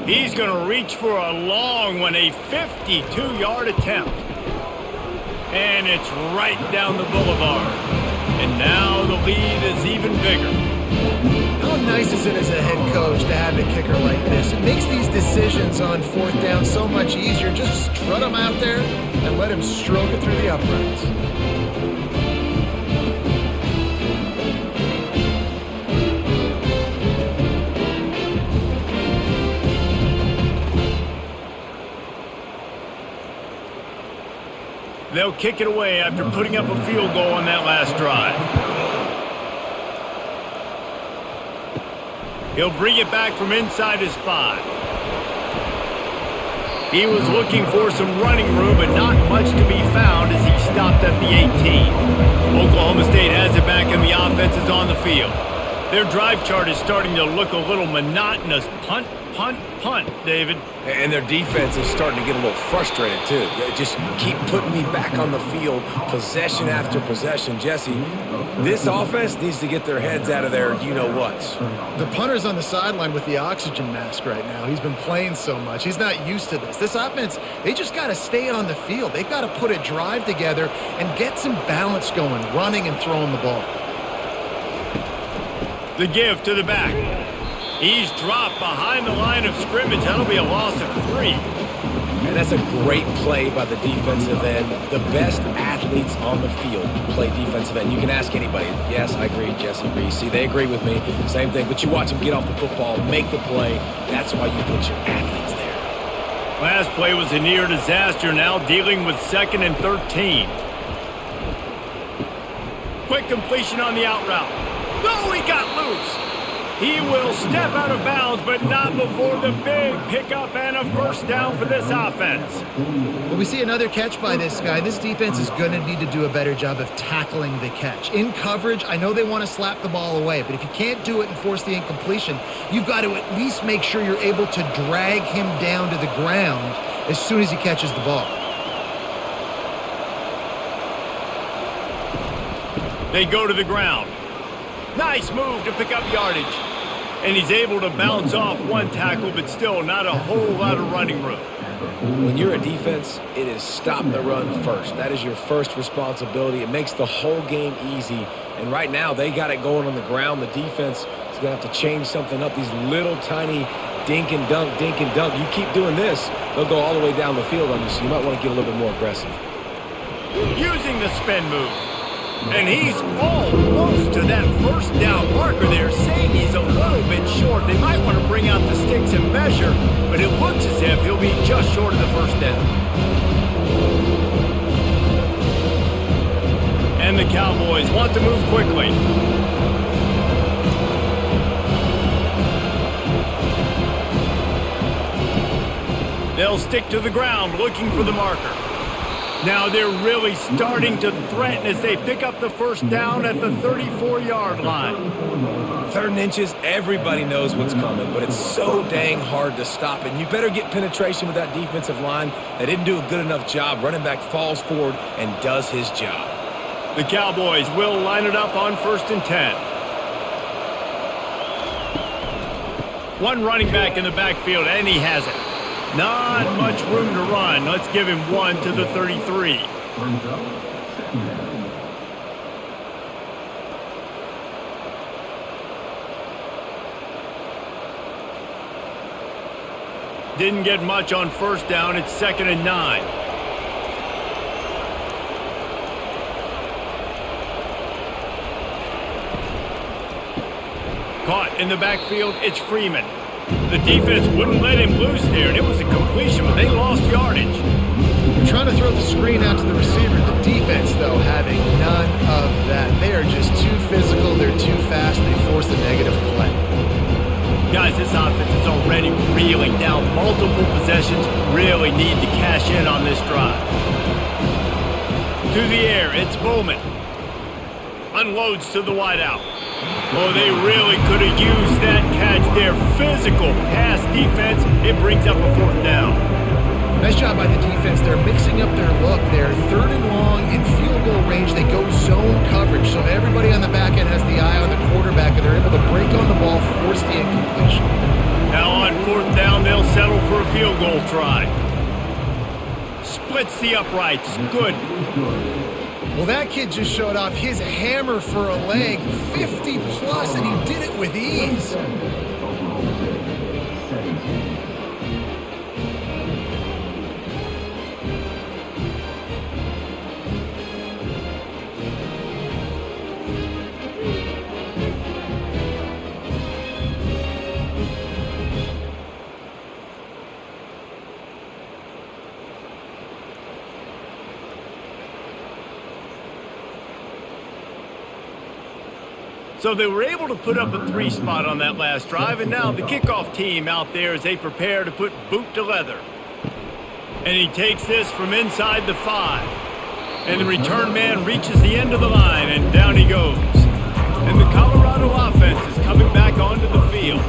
He's going to reach for a long one, a 52-yard attempt. And it's right down the boulevard. And now the lead is even bigger. How nice is it as a head coach to have a kicker like this? It makes these decisions on 4th down so much easier. Just strut him out there and let him stroke it through the uprights. They'll kick it away after putting up a field goal on that last drive. He'll bring it back from inside his 5. He was looking for some running room, but not much to be found as he stopped at the 18. Oklahoma State has it back and the offense is on the field. Their drive chart is starting to look a little monotonous. Punt, punt, punt, David. And their defense is starting to get a little frustrated, too. They just keep putting me back on the field, possession after possession. Jesse, this offense needs to get their heads out of their you-know-whats. The punter's on the sideline with the oxygen mask right now. He's been playing so much. He's not used to this. This offense, they just got to stay on the field. They've got to put a drive together and get some balance going, running and throwing the ball. The give to the back. He's dropped behind the line of scrimmage. That'll be a loss of 3. And that's a great play by the defensive end. The best athletes on the field play defensive end. You can ask anybody. Yes, I agree, Jesse Reese. See, they agree with me. Same thing. But you watch them get off the football, make the play. That's why you put your athletes there. Last play was a near disaster. Now dealing with 2nd and 13. Quick completion on the out route. No, he got loose. He will step out of bounds, but not before the big pickup and a first down for this offense. Well, we see another catch by this guy. This defense is going to need to do a better job of tackling the catch. In coverage, I know they want to slap the ball away, but if you can't do it and force the incompletion, you've got to at least make sure you're able to drag him down to the ground as soon as he catches the ball. They go to the ground. Nice move to pick up yardage. And he's able to bounce off one tackle, but still not a whole lot of running room. When you're a defense, it is stop the run first. That is your first responsibility. It makes the whole game easy. And right now, they got it going on the ground. The defense is going to have to change something up. These little tiny dink and dunk, dink and dunk. You keep doing this, they'll go all the way down the field on you, so you might want to get a little bit more aggressive. Using the spin move. And he's almost to that first down marker there, saying he's a little bit short. They might want to bring out the sticks and measure, but it looks as if he'll be just short of the first down. And the Cowboys want to move quickly. They'll stick to the ground looking for the marker. Now they're really starting to threaten as they pick up the first down at the 34-yard line. 3rd and inches, everybody knows what's coming, but it's so dang hard to stop. And you better get penetration with that defensive line. They didn't do a good enough job. Running back falls forward and does his job. The Cowboys will line it up on 1st and 10. One running back in the backfield, and he has it. Not much room to run. Let's give him one to the 33. didn't get much on first down. It's 2nd and 9. Caught in the backfield, it's Freeman. The defense wouldn't let him loose there, and it was a completion, but they lost yardage. They're trying to throw the screen out to the receiver. The defense, though, having none of that. They are just too physical. They're too fast. They force the negative play. Guys, this offense is already reeling down. Multiple possessions, really need to cash in on this drive. To the air, it's Bowman. Unloads to the wideout. Oh, they really could have used that catch there. Physical pass defense. It brings up a 4th down. Nice job by the defense. They're mixing up their look. They're 3rd and long in field goal range. They go zone coverage, so everybody on the back end has the eye on the quarterback, and they're able to break on the ball, force the incompletion. Now on 4th down, they'll settle for a field goal try. Splits the uprights. Good. Well, that kid just showed off his hammer for a leg, 50-plus, and he did it with ease. So they were able to put up a 3 spot on that last drive, and now the kickoff team out there as they prepare to put boot to leather. And he takes this from inside the 5. And the return man reaches the end of the line, and down he goes. And the Colorado offense is coming back onto the field.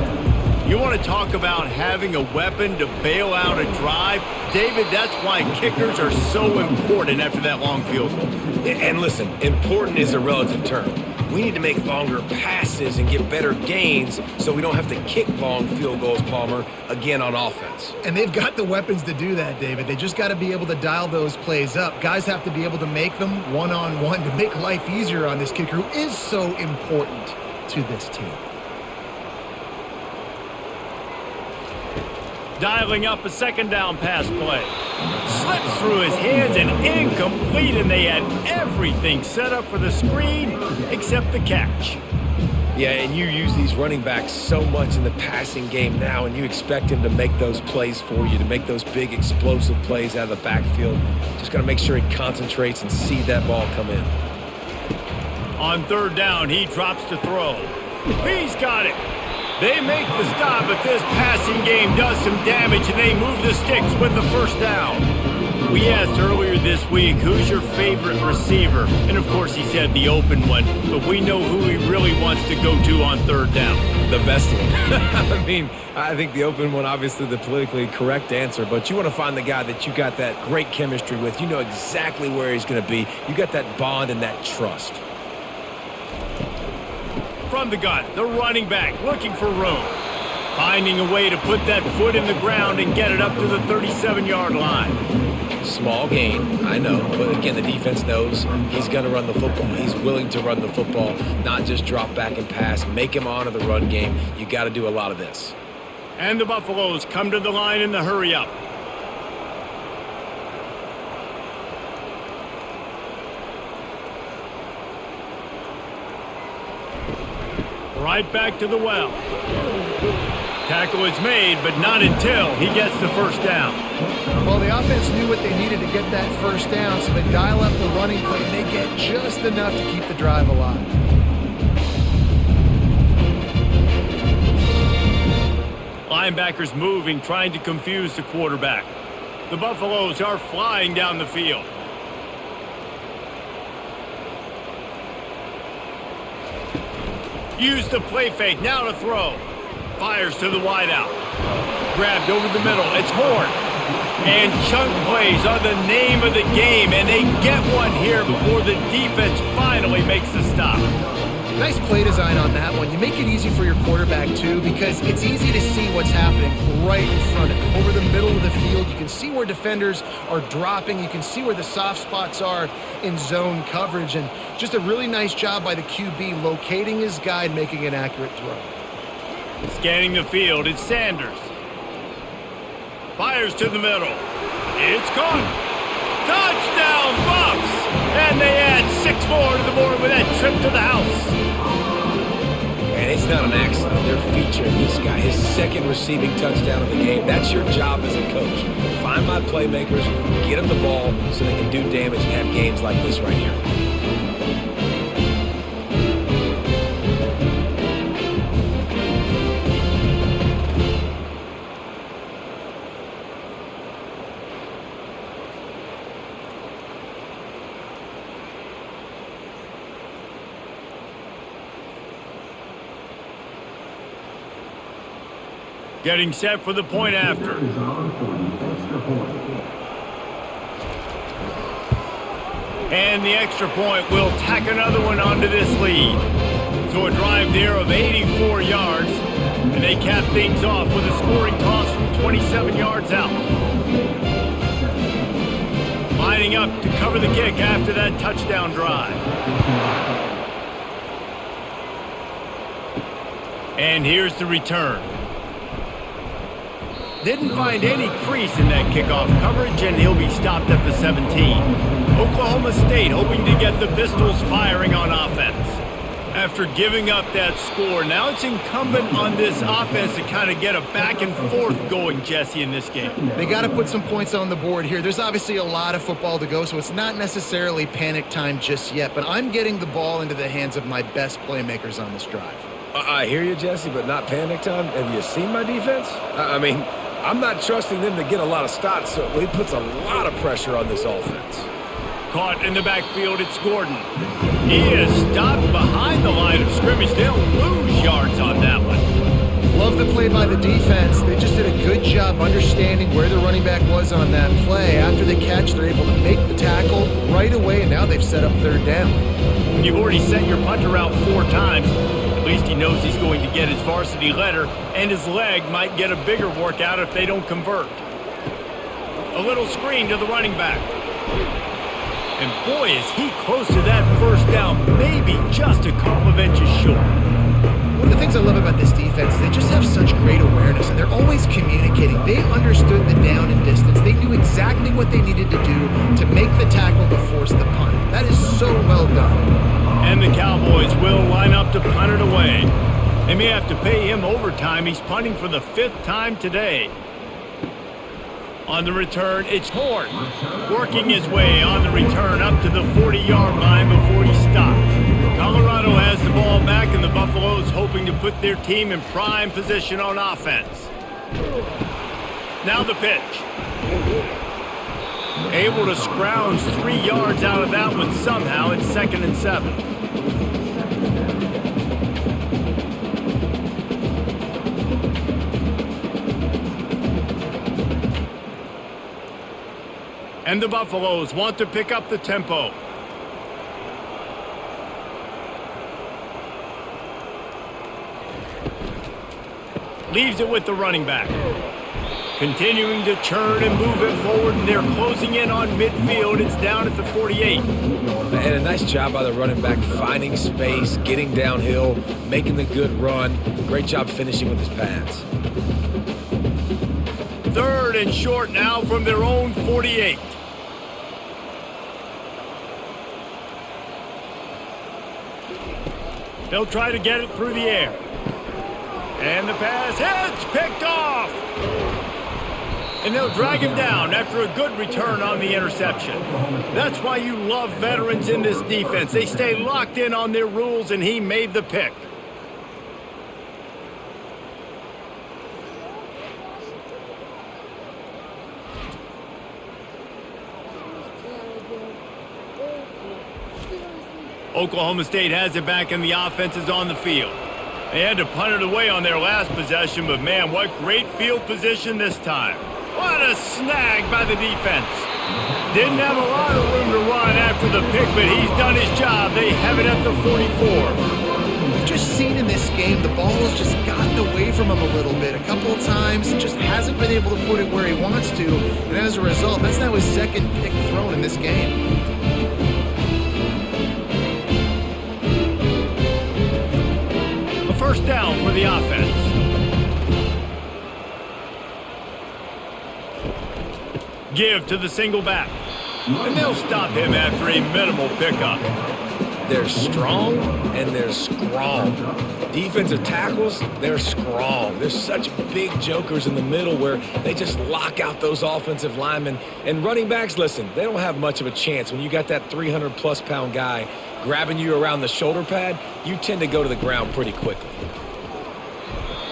You want to talk about having a weapon to bail out a drive? David, that's why kickers are so important after that long field goal. And listen, important is a relative term. We need to make longer passes and get better gains so we don't have to kick long field goals, Palmer, again on offense. And they've got the weapons to do that, David. They just got to be able to dial those plays up. Guys have to be able to make them one-on-one to make life easier on this kicker who is so important to this team. Dialing up a 2nd down pass play. Slips through his hands and incomplete, and they had everything set up for the screen except the catch. Yeah, and you use these running backs so much in the passing game now, and you expect him to make those plays for you, to make those big explosive plays out of the backfield. Just got to make sure he concentrates and see that ball come in. On 3rd down, he drops to throw. He's got it. They make the stop, but this passing game does some damage, and they move the sticks with the 1st down. We asked earlier this week, who's your favorite receiver? And, of course, he said the open one, but we know who he really wants to go to on 3rd down. The best one. I mean, I think the open one, obviously the politically correct answer, but you want to find the guy that you got that great chemistry with. You know exactly where he's going to be. You got that bond and that trust. From the gun, the running back looking for room. Finding a way to put that foot in the ground and get it up to the 37-yard line. Small gain, I know, but again, the defense knows he's going to run the football. He's willing to run the football, not just drop back and pass, make him honor the run game. You got to do a lot of this. And the Buffaloes come to the line in the hurry-up. Right back to the well. Tackle is made, but not until he gets the 1st down. Well, the offense knew what they needed to get that 1st down, so they dial up the running play, and they get just enough to keep the drive alive. Linebackers moving, trying to confuse the quarterback. The Buffaloes are flying down the field. Use the play fake, now to throw. Fires to the wideout. Grabbed over the middle, it's Horn. And chunk plays are the name of the game, and they get one here before the defense finally makes the stop. Nice play design on that one. You make it easy for your quarterback, too, because it's easy to see what's happening right in front of him. Over the middle of the field, you can see where defenders are dropping. You can see where the soft spots are in zone coverage. And just a really nice job by the QB locating his guy and making an accurate throw. Scanning the field, it's Sanders. Fires to the middle. It's caught. Touchdown, Buffs! And they add 6 more to the board with that trip to the house. And it's not an accident. They're featuring this guy, his second receiving touchdown of the game. That's your job as a coach. Find my playmakers, get them the ball so they can do damage and have games like this right here. Getting set for the point after. And the extra point will tack another one onto this lead. So a drive there of 84 yards. And they cap things off with a scoring toss from 27 yards out. Lining up to cover the kick after that touchdown drive. And here's the return. Didn't find any crease in that kickoff coverage, and he'll be stopped at the 17. Oklahoma State hoping to get the Pistols firing on offense. After giving up that score, now it's incumbent on this offense to kind of get a back and forth going, Jesse, in this game. They got to put some points on the board here. There's obviously a lot of football to go, so it's not necessarily panic time just yet, but I'm getting the ball into the hands of my best playmakers on this drive. I hear you, Jesse, but not panic time. Have you seen my defense? I mean, I'm not trusting them to get a lot of stops, so it puts a lot of pressure on this offense. Caught in the backfield, it's Gordon. He is stopped behind the line of scrimmage. They'll lose yards on that one. Love the play by the defense. They just did a good job understanding where the running back was on that play. After the catch, they're able to make the tackle right away, and now they've set up third down. When you've already sent your punter out 4 times, at least he knows he's going to get his varsity letter, and his leg might get a bigger workout if they don't convert. A little screen to the running back. And boy, is he close to that first down, maybe just a couple of inches short. One of the things I love about this defense is they just have such great awareness, and they're always communicating. They understood the down and distance. They knew exactly what they needed to do to make the tackle to force the punt. That is so well done. And the Cowboys will line up to punt it away. They may have to pay him overtime. He's punting for the 5th time today. On the return, it's Horn, working his way on the return up to the 40-yard line before he's stopped. Colorado has the ball back, and the Buffaloes hoping to put their team in prime position on offense. Now the pitch. Able to scrounge 3 yards out of that one somehow. It's 2nd and 7. And the Buffaloes want to pick up the tempo. Leaves it with the running back. Continuing to churn and move it forward, and they're closing in on midfield. It's down at the 48. And a nice job by the running back, finding space, getting downhill, making the good run. Great job finishing with his pass. 3rd and short now from their own 48. They'll try to get it through the air. And the pass hits, picked off. And they'll drag him down after a good return on the interception. That's why you love veterans in this defense. They stay locked in on their rules, and he made the pick. Oklahoma State has it back, and the offense is on the field. They had to punt it away on their last possession, but man, what great field position this time. What a snag by the defense. Didn't have a lot of room to run after the pick, but he's done his job. They have it at the 44. We've just seen in this game the ball has just gotten away from him a little bit. A couple of times, just hasn't been able to put it where he wants to, and as a result, that's now his 2nd pick thrown in this game. First down for the offense. give to the single back. And they'll stop him after a minimal pickup. They're strong and they're strong. Defensive tackles, they're strong. They're such big jokers in the middle where they just lock out those offensive linemen. And running backs, listen, they don't have much of a chance. When you got that 300-plus pound guy grabbing you around the shoulder pad, you tend to go to the ground pretty quickly.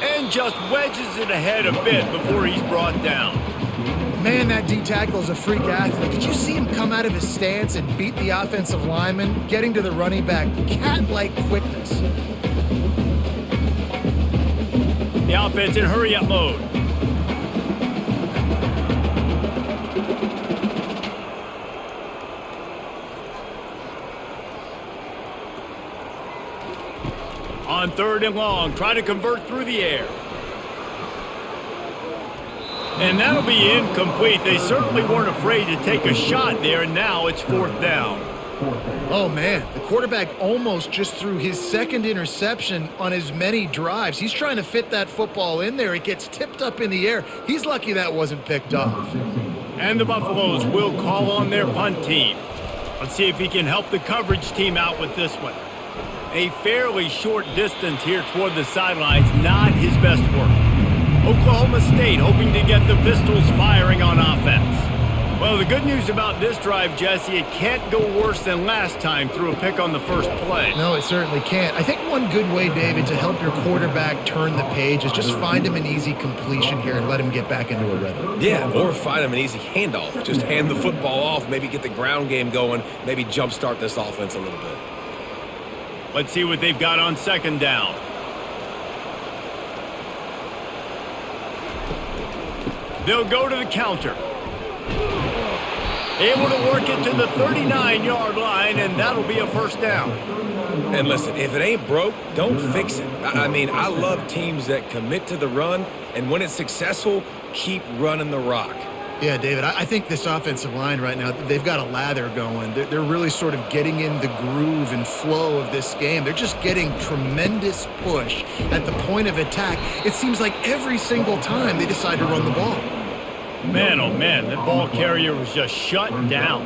And just wedges it ahead a bit before he's brought down. Man, that D tackle is a freak athlete. Did you see him come out of his stance and beat the offensive lineman, getting to the running back? Cat-like quickness. The offense in hurry-up mode. On 3rd and long, try to convert through the air. And that'll be incomplete. They certainly weren't afraid to take a shot there, and now it's 4th down. Oh, man, the quarterback almost just threw his 2nd interception on as many drives. He's trying to fit that football in there. It gets tipped up in the air. He's lucky that wasn't picked off. And the Buffaloes will call on their punt team. Let's see if he can help the coverage team out with this one. A fairly short distance here toward the sidelines, not his best work. Oklahoma State hoping to get the Pistols firing on offense. Well, the good news about this drive, Jesse, it can't go worse than last time through a pick on the first play. No, it certainly can't. I think one good way, David, to help your quarterback turn the page is just find him an easy completion here and let him get back into a rhythm. Yeah, or find him an easy handoff. Just hand the football off, maybe get the ground game going, maybe jumpstart this offense a little bit. Let's see what they've got on 2nd down. They'll go to the counter. Able to work it to the 39-yard line, and that'll be a 1st down. And listen, if it ain't broke, don't fix it. I mean, I love teams that commit to the run, and when it's successful, keep running the rock. Yeah, David, I think this offensive line right now, they've got a lather going. They're really sort of getting in the groove and flow of this game. They're just getting tremendous push at the point of attack. It seems like every single time they decide to run the ball. Man, oh man, that ball carrier was just shut down.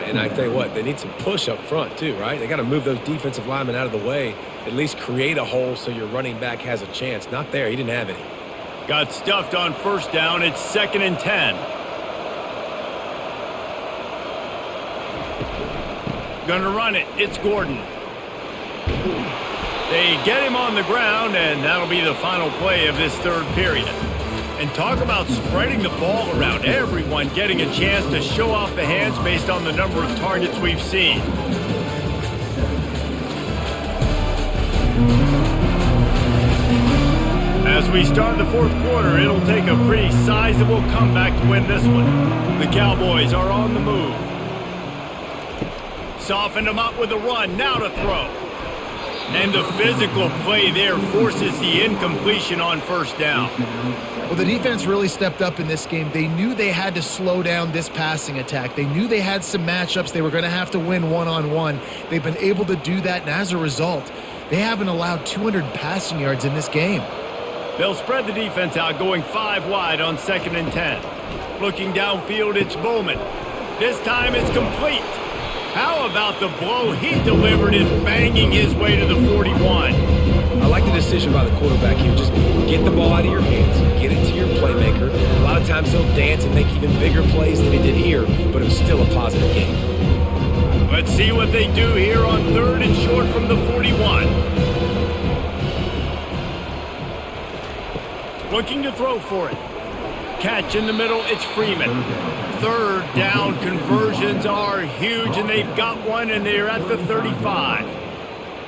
And I tell you what, they need some push up front too, right? They got to move those defensive linemen out of the way, at least create a hole so your running back has a chance. Not there. He didn't have any. Got stuffed on 1st down. It's 2nd and 10. Gonna run it. It's Gordon. They get him on the ground, and that'll be the final play of this 3rd period. And talk about spreading the ball around. Everyone getting a chance to show off the hands based on the number of targets we've seen. As we start the 4th quarter, it'll take a pretty sizable comeback to win this one. The Cowboys are on the move. Softened him up with a run, now to throw. And the physical play there forces the incompletion on 1st down. Well, the defense really stepped up in this game. They knew they had to slow down this passing attack. They knew they had some matchups they were going to have to win one-on-one. They've been able to do that, and as a result, they haven't allowed 200 passing yards in this game. They'll spread the defense out, going 5 wide on 2nd and 10. Looking downfield, it's Bowman. This time it's complete. How about the blow he delivered in banging his way to the 41? I like the decision by the quarterback here. Just get the ball out of your hands, get it to your playmaker. A lot of times he'll dance and make even bigger plays than he did here, but it was still a positive game. Let's see what they do here on 3rd and short from the 41. Looking to throw for it. Catch in the middle, it's Freeman. 3rd down conversions are huge, and they've got one, and they're at the 35.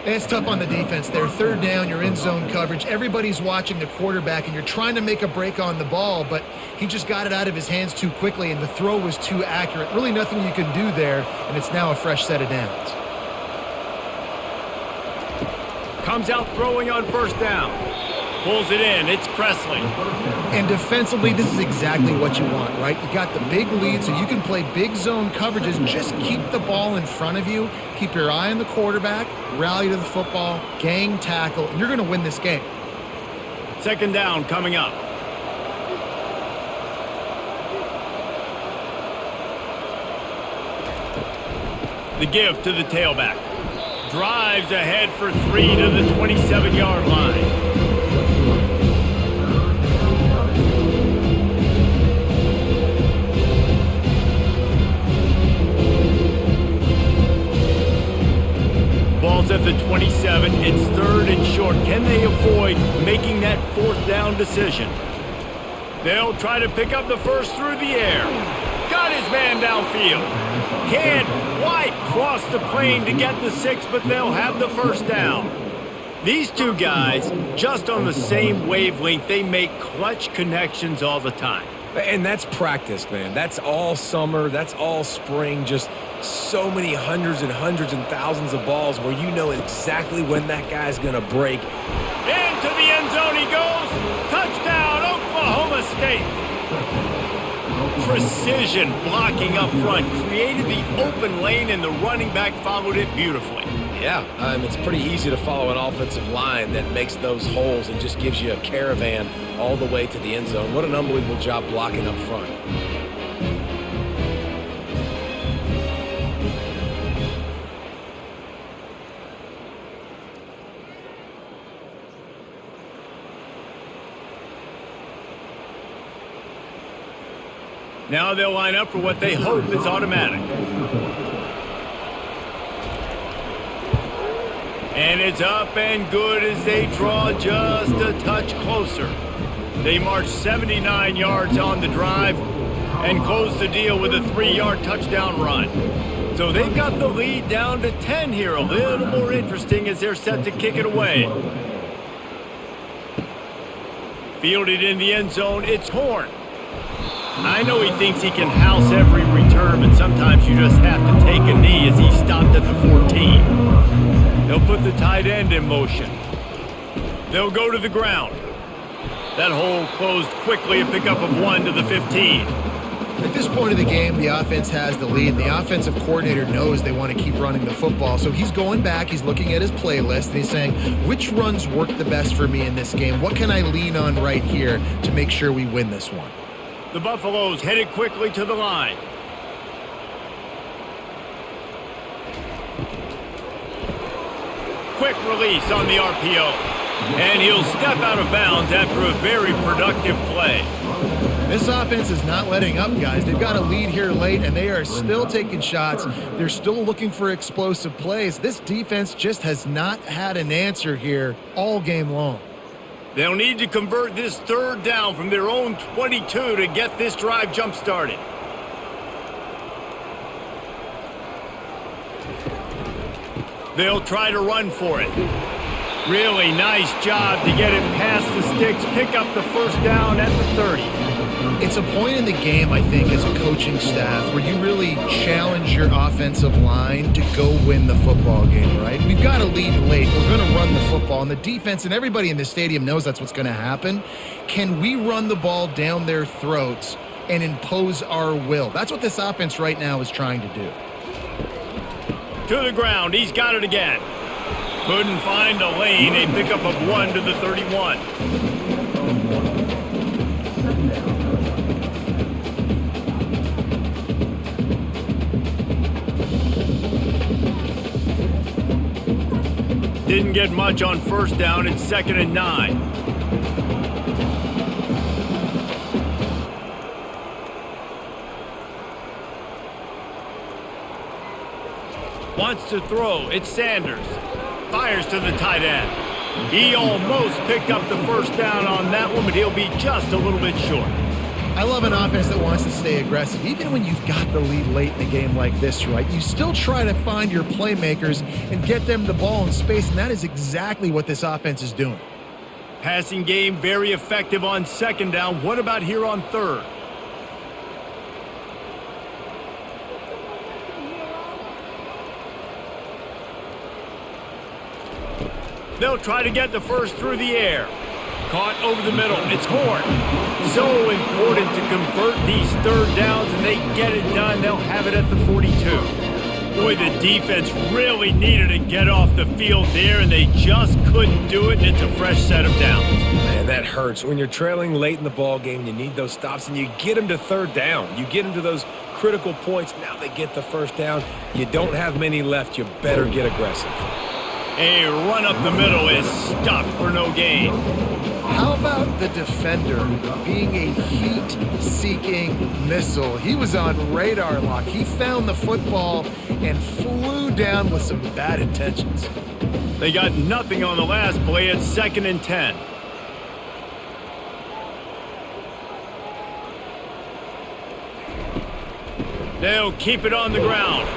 And it's tough on the defense there. 3rd down, you're in zone coverage. Everybody's watching the quarterback, and you're trying to make a break on the ball, but he just got it out of his hands too quickly, and the throw was too accurate. Really nothing you can do there, and it's now a fresh set of downs. Comes out throwing on 1st down. Pulls it in. It's Presley. And defensively, this is exactly what you want, right? You got the big lead, so you can play big zone coverages. Just keep the ball in front of you. Keep your eye on the quarterback. Rally to the football. Gang tackle. And you're going to win this game. 2nd down coming up. The give to the tailback. Drives ahead for 3 to the 27-yard line. Ball's at the 27. It's 3rd and short. Can they avoid making that 4th down decision? They'll try to pick up the first through the air. Got his man downfield. Can't quite cross the plane to get the 6, but they'll have the first down. These two guys, just on the same wavelength, they make clutch connections all the time. And that's practice, man. That's all summer. That's all spring. Just so many hundreds and thousands of balls where you know exactly when that guy's going to break. Into the end zone he goes. Touchdown, Oklahoma State. Precision blocking up front. Created the open lane, and the running back followed it beautifully. Yeah, it's pretty easy to follow an offensive line that makes those holes and just gives you a caravan all the way to the end zone. What an unbelievable job blocking up front. Now they'll line up for what they hope is automatic. And it's up and good as they draw just a touch closer. They march 79 yards on the drive and close the deal with a 3-yard touchdown run. So they've got the lead down to 10 here. A little more interesting as they're set to kick it away. Fielded in the end zone, it's Horn. I know he thinks he can house every return, but sometimes you just have to take a knee as he stopped at the 14. They'll put the tight end in motion. They'll go to the ground. That hole closed quickly, a pickup of 1 to the 15. At this point of the game, the offense has the lead. The offensive coordinator knows they want to keep running the football, so he's going back, he's looking at his playlist, and he's saying, which runs work the best for me in this game? What can I lean on right here to make sure we win this one? The Buffaloes headed quickly to the line. Quick release on the RPO. And he'll step out of bounds after a very productive play. This offense is not letting up, guys. They've got a lead here late, and they are still taking shots. They're still looking for explosive plays. This defense just has not had an answer here all game long. They'll need to convert this 3rd down from their own 22 to get this drive jump-started. They'll try to run for it. Really nice job to get it past the sticks, pick up the first down at the 30. It's a point in the game, I think, as a coaching staff where you really challenge your offensive line to go win the football game, right? We've got a lead late. We're going to run the football, and the defense and everybody in the stadium knows that's what's going to happen. Can we run the ball down their throats and impose our will? That's what this offense right now is trying to do. To the ground. He's got it again. Couldn't find a lane. A pickup of 1 to the 31. Didn't get much on first down. It's 2nd and 9. Wants to throw. It's Sanders. Fires to the tight end. He almost picked up the first down on that one, but he'll be just a little bit short. I love an offense that wants to stay aggressive. Even when you've got the lead late in a game like this, right, you still try to find your playmakers and get them the ball in space, and that is exactly what this offense is doing. Passing game very effective on 2nd down. What about here on 3rd? They'll try to get the first through the air. Caught over the middle. It's Horn. So important to convert these 3rd downs, and they get it done. They'll have it at the 42. Boy, the defense really needed to get off the field there, and they just couldn't do it, and it's a fresh set of downs. Man, And that hurts. When you're trailing late in the ball game, you need those stops, and you get them to third down. You get them to those critical points. Now they get the first down. You don't have many left. You better get aggressive. A run up the middle is stopped for no gain. How about the defender being a heat-seeking missile? He was on radar lock. He found the football and flew down with some bad intentions. They got nothing on the last play. It's 2nd and 10. They'll keep it on the ground.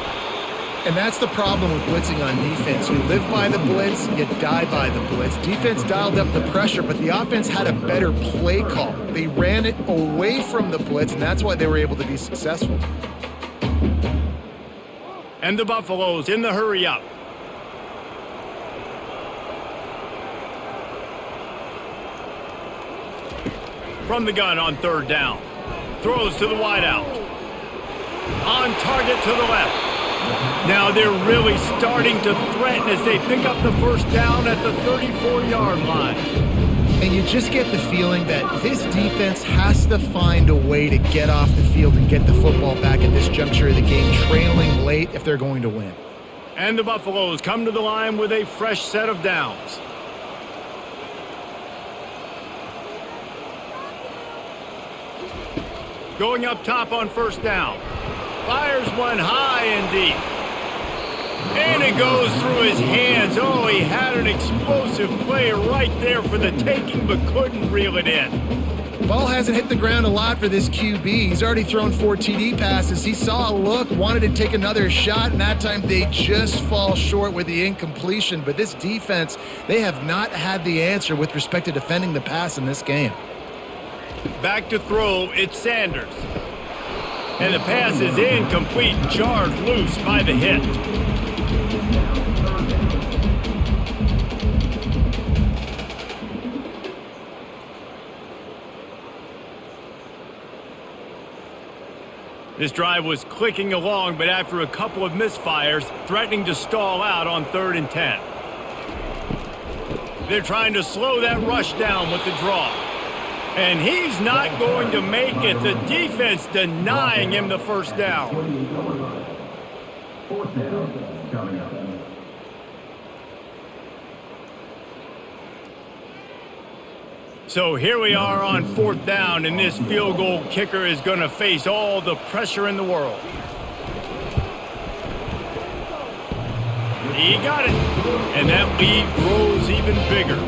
And that's the problem with blitzing on defense. You live by the blitz, you die by the blitz. Defense dialed up the pressure, but the offense had a better play call. They ran it away from the blitz, and that's why they were able to be successful. And the Buffaloes in the hurry up. From the gun on 3rd down. Throws to the wideout. On target to the left. Now they're really starting to threaten as they pick up the first down at the 34-yard line. And you just get the feeling that this defense has to find a way to get off the field and get the football back at this juncture of the game, trailing late if they're going to win. And the Buffaloes come to the line with a fresh set of downs. Going up top on 1st down. Fires one high and deep. And it goes through his hands. Oh, he had an explosive play right there for the taking, but couldn't reel it in. Ball hasn't hit the ground a lot for this QB. He's already thrown 4 TD passes. He saw a look, wanted to take another shot, and that time they just fall short with the incompletion. But this defense, they have not had the answer with respect to defending the pass in this game. Back to throw, it's Sanders. And the pass is incomplete, jarred loose by the hit. This drive was clicking along, but after a couple of misfires, threatening to stall out on 3rd and 10. They're trying to slow that rush down with the draw. And he's not going to make it. The defense denying him the first down. 4th down coming up. So here we are on 4th down, and this field goal kicker is going to face all the pressure in the world. He got it. And that lead grows even bigger.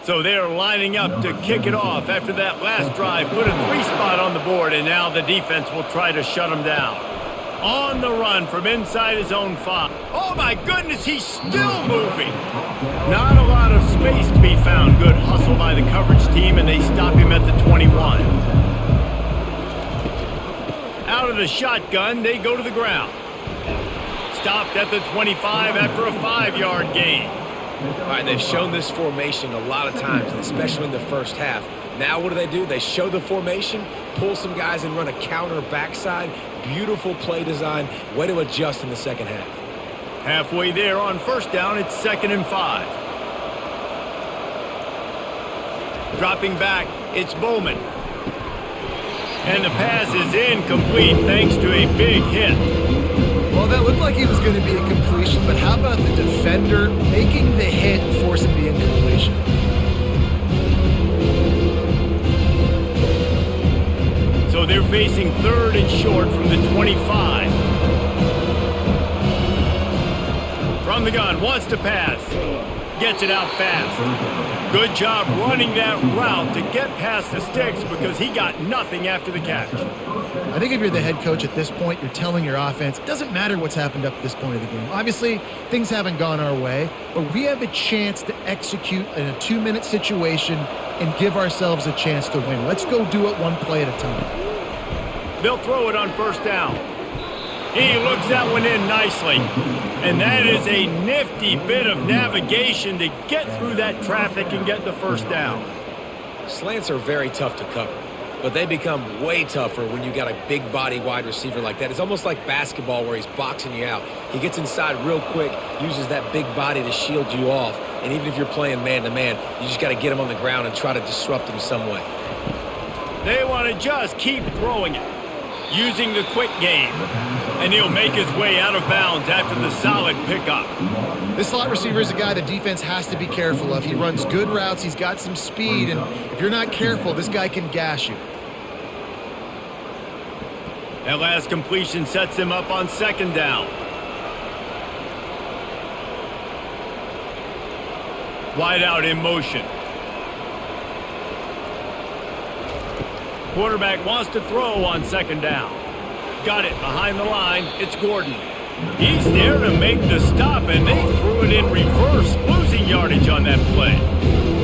So they're lining up to kick it off after that last drive. Put a 3-spot on the board, and now the defense will try to shut him down. On the run from inside his own 5. Oh, my goodness, he's still moving. Not a lot of space to be found. Good hustle by the coverage team, and they stop him at the 21. Out of the shotgun, they go to the ground. Stopped at the 25 after a 5-yard gain. All right, they've shown this formation a lot of times, especially in the first half. Now what do? They show the formation, pull some guys and run a counter backside. Beautiful play design. Way to adjust in the second half. Halfway there on 1st down, it's 2nd and 5. Dropping back, it's Bowman. And the pass is incomplete thanks to a big hit. Well, that looked like he was going to be a completion, but how about the defender making the hit and forcing the incompletion? So they're facing 3rd and short from the 25. From the gun, wants to pass. Gets it out fast. Good job running that route to get past the sticks because he got nothing after the catch. I think if you're the head coach at this point, you're telling your offense, it doesn't matter what's happened up to this point of the game. Obviously, things haven't gone our way, but we have a chance to execute in a 2-minute situation and give ourselves a chance to win. Let's go do it one play at a time. They'll throw it on first down. He looks that one in nicely. And that is a nifty bit of navigation to get through that traffic and get the first down. Slants are very tough to cover, but they become way tougher when you got a big body wide receiver like that. It's almost like basketball where he's boxing you out. He gets inside real quick, uses that big body to shield you off. And even if you're playing man-to-man, you just got to get him on the ground and try to disrupt him some way. They want to just keep throwing it, using the quick game. And he'll make his way out of bounds after the solid pickup. This slot receiver is a guy the defense has to be careful of. He runs good routes, he's got some speed, and if you're not careful, this guy can gash you. That last completion sets him up on second down. Wide out in motion. Quarterback wants to throw on second down. Got it behind the line. It's Gordon. He's there to make the stop, and they threw it in reverse, losing yardage on that play.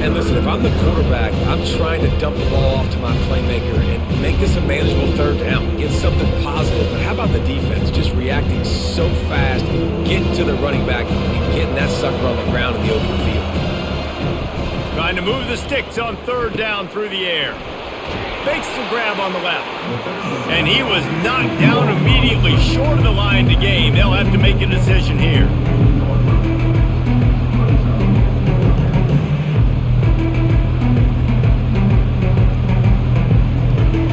And listen, if I'm the quarterback, I'm trying to dump the ball off to my playmaker and make this a manageable third down, get something positive. But how about the defense just reacting so fast, getting to the running back and getting that sucker on the ground in the open field? Trying to move the sticks on third down through the air. Makes the grab on the left. And he was knocked down immediately short of the line to gain. They'll have to make a decision here.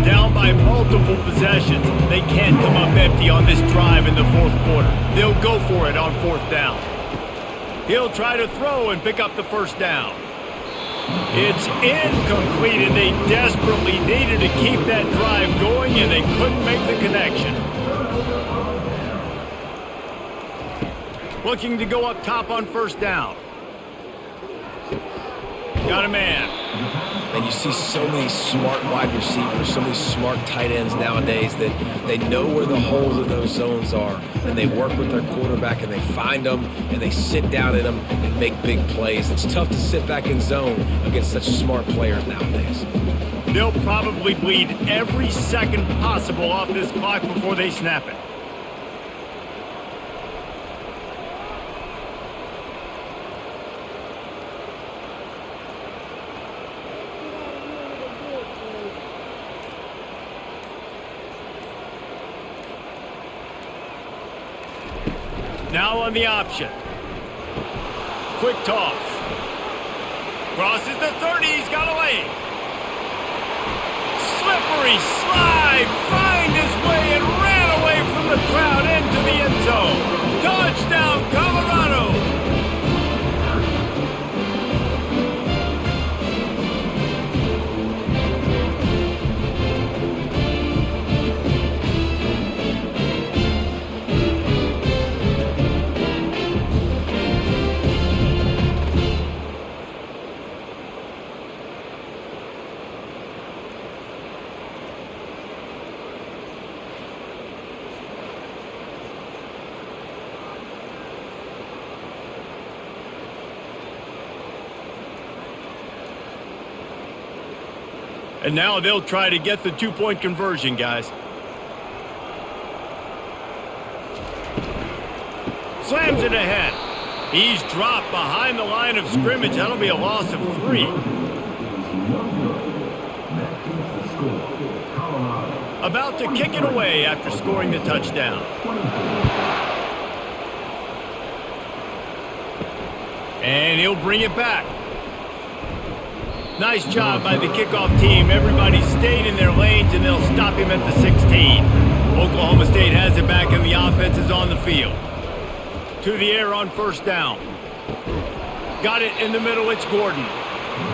Down by multiple possessions. They can't come up empty on this drive in the fourth quarter. They'll go for it on fourth down. He'll try to throw and pick up the first down. It's incomplete, and they desperately needed to keep that drive going, and they couldn't make the connection. Looking to go up top on first down. Got a man. And you see so many smart wide receivers, so many smart tight ends nowadays that they know where the holes in those zones are, and they work with their quarterback, and they find them, and they sit down in them and make big plays. It's tough to sit back in zone against such smart players nowadays. They'll probably bleed every second possible off this clock before they snap it. Now on the option. Quick toss. Crosses the 30. He's got a lane. Slippery slide. Find his way and ran away from the crowd into the end zone. Touchdown, Colorado. And now they'll try to get the two-point conversion, guys. Slams it ahead. He's dropped behind the line of scrimmage. That'll be a loss of 3. About to kick it away after scoring the touchdown. And he'll bring it back. Nice job by the kickoff team. Everybody stayed in their lanes, and they'll stop him at the 16. Oklahoma State has it back, and the offense is on the field. To the air on first down. Got it in the middle. It's Gordon.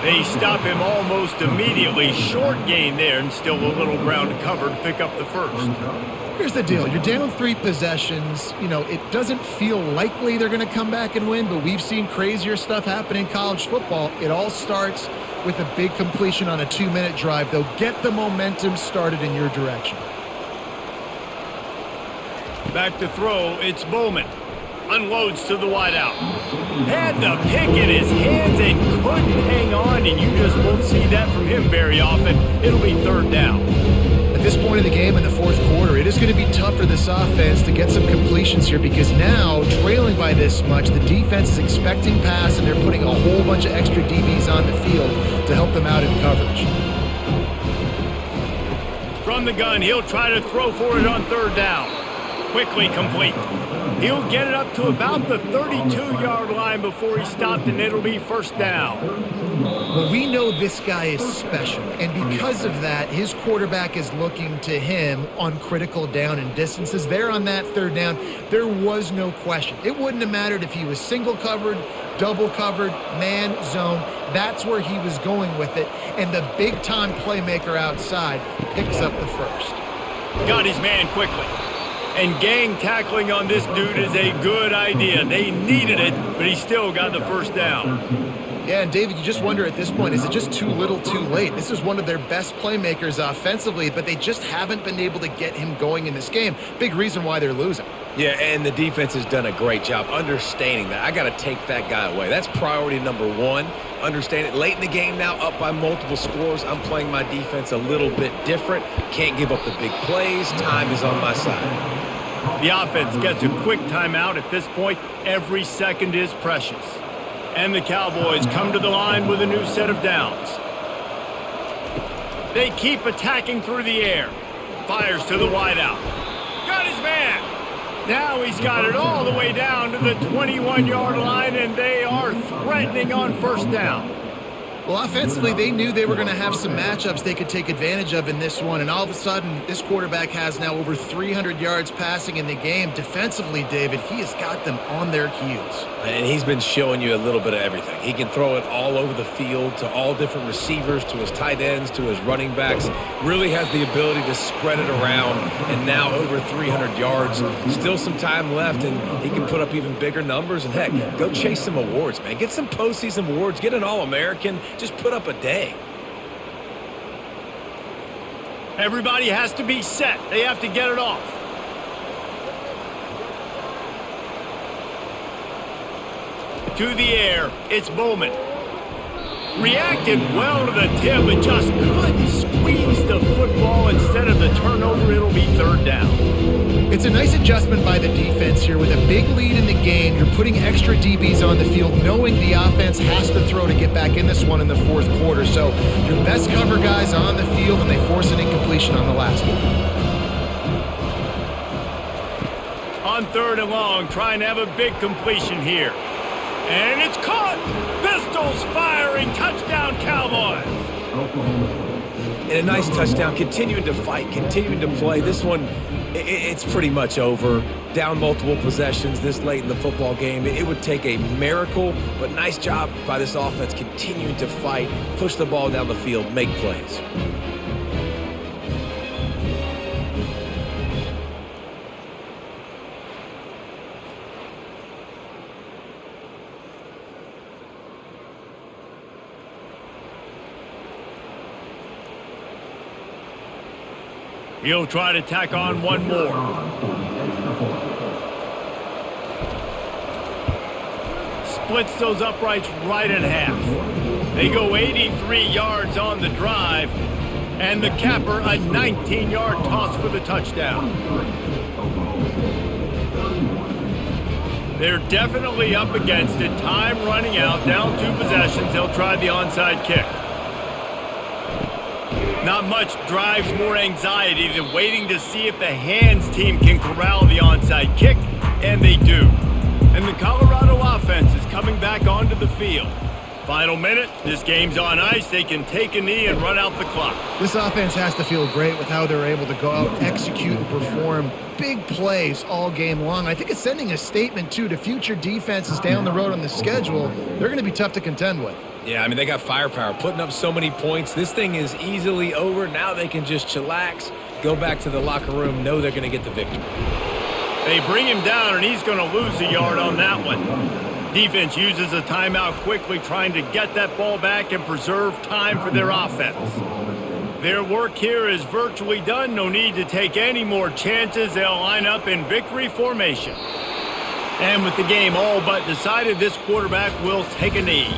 They stop him almost immediately. Short gain there, and still a little ground to cover to pick up the first. Here's the deal. You're down 3 possessions. You know, it doesn't feel likely they're going to come back and win, but we've seen crazier stuff happen in college football. It all starts with a big completion on a 2-minute drive. They'll get the momentum started in your direction. Back to throw. It's Bowman. Unloads to the wideout. Had the pick in his hands and couldn't hang on, and you just won't see that from him very often. It'll be third down. The at this point in the game in the fourth quarter, it is going to be tough for this offense to get some completions here because now, trailing by this much, the defense is expecting pass and they're putting a whole bunch of extra DBs on the field to help them out in coverage. From the gun, he'll try to throw for it on third down. Quickly complete. He'll get it up to about the 32-yard line before he's stopped, and it'll be first down. Well, we know this guy is special, and because of that, his quarterback is looking to him on critical down and distances. There on that third down, there was no question. It wouldn't have mattered if he was single covered, double covered, man, zone. That's where he was going with it, and the big-time playmaker outside picks up the first. Got his man quickly. And gang tackling on this dude is a good idea. They needed it, but he still got the first down. Yeah, and David, you just wonder at this point, is it just too little too late? This is one of their best playmakers offensively, but they just haven't been able to get him going in this game. Big reason why they're losing. Yeah, and the defense has done a great job understanding that. I got to take that guy away. That's priority number one. Understand it. Late in the game now, up by multiple scores. I'm playing my defense a little bit different. Can't give up the big plays. Time is on my side. The offense gets a quick timeout at this point. Every second is precious. And the Cowboys come to the line with a new set of downs. They keep attacking through the air. Fires to the wideout. Got his man. Now he's got it all the way down to the 21-yard line, and they are threatening on first down. Well, offensively, they knew they were going to have some matchups they could take advantage of in this one, and all of a sudden, this quarterback has now over 300 yards passing in the game. Defensively, David, he has got them on their heels. And he's been showing you a little bit of everything. He can throw it all over the field to all different receivers, to his tight ends, to his running backs. Really has the ability to spread it around, and now over 300 yards. Still some time left, and he can put up even bigger numbers. And, heck, go chase some awards, man. Get some postseason awards. Get an All-American. Just put up a day. Everybody has to be set. They have to get it off. To the air, it's Bowman. Reacted well to the tip, but just couldn't squeeze the football. Instead of the turnover, it'll be third down. It's a nice adjustment by the defense here. With a big lead in the game, you're putting extra DBs on the field, knowing the offense has to throw to get back in this one in the fourth quarter. So your best cover guys on the field, and they force an incompletion on the last one. On third and long, trying to have a big completion here. And it's caught! Pistols firing! Touchdown, Cowboys! And a nice touchdown, continuing to fight, continuing to play. This one, it's pretty much over. Down multiple possessions this late in the football game. It would take a miracle, but nice job by this offense continuing to fight, push the ball down the field, make plays. He'll try to tack on one more. Splits those uprights right in half. They go 83 yards on the drive, and the capper a 19-yard toss for the touchdown. They're definitely up against it. Time running out, down 2 possessions. They'll try the onside kick. Not much drives more anxiety than waiting to see if the hands team can corral the onside kick, and they do. And the Colorado offense is coming back onto the field. Final minute, this game's on ice. They can take a knee and run out the clock. This offense has to feel great with how they're able to go out, execute, and perform big plays all game long. I think it's sending a statement, too, to future defenses down the road on the schedule. They're going to be tough to contend with. Yeah, I mean, they got firepower, putting up so many points. This thing is easily over. Now they can just chillax, go back to the locker room, know they're going to get the victory. They bring him down, and he's going to lose a yard on that one. Defense uses a timeout quickly, trying to get that ball back and preserve time for their offense. Their work here is virtually done. No need to take any more chances. They'll line up in victory formation. And with the game all but decided, this quarterback will take a knee.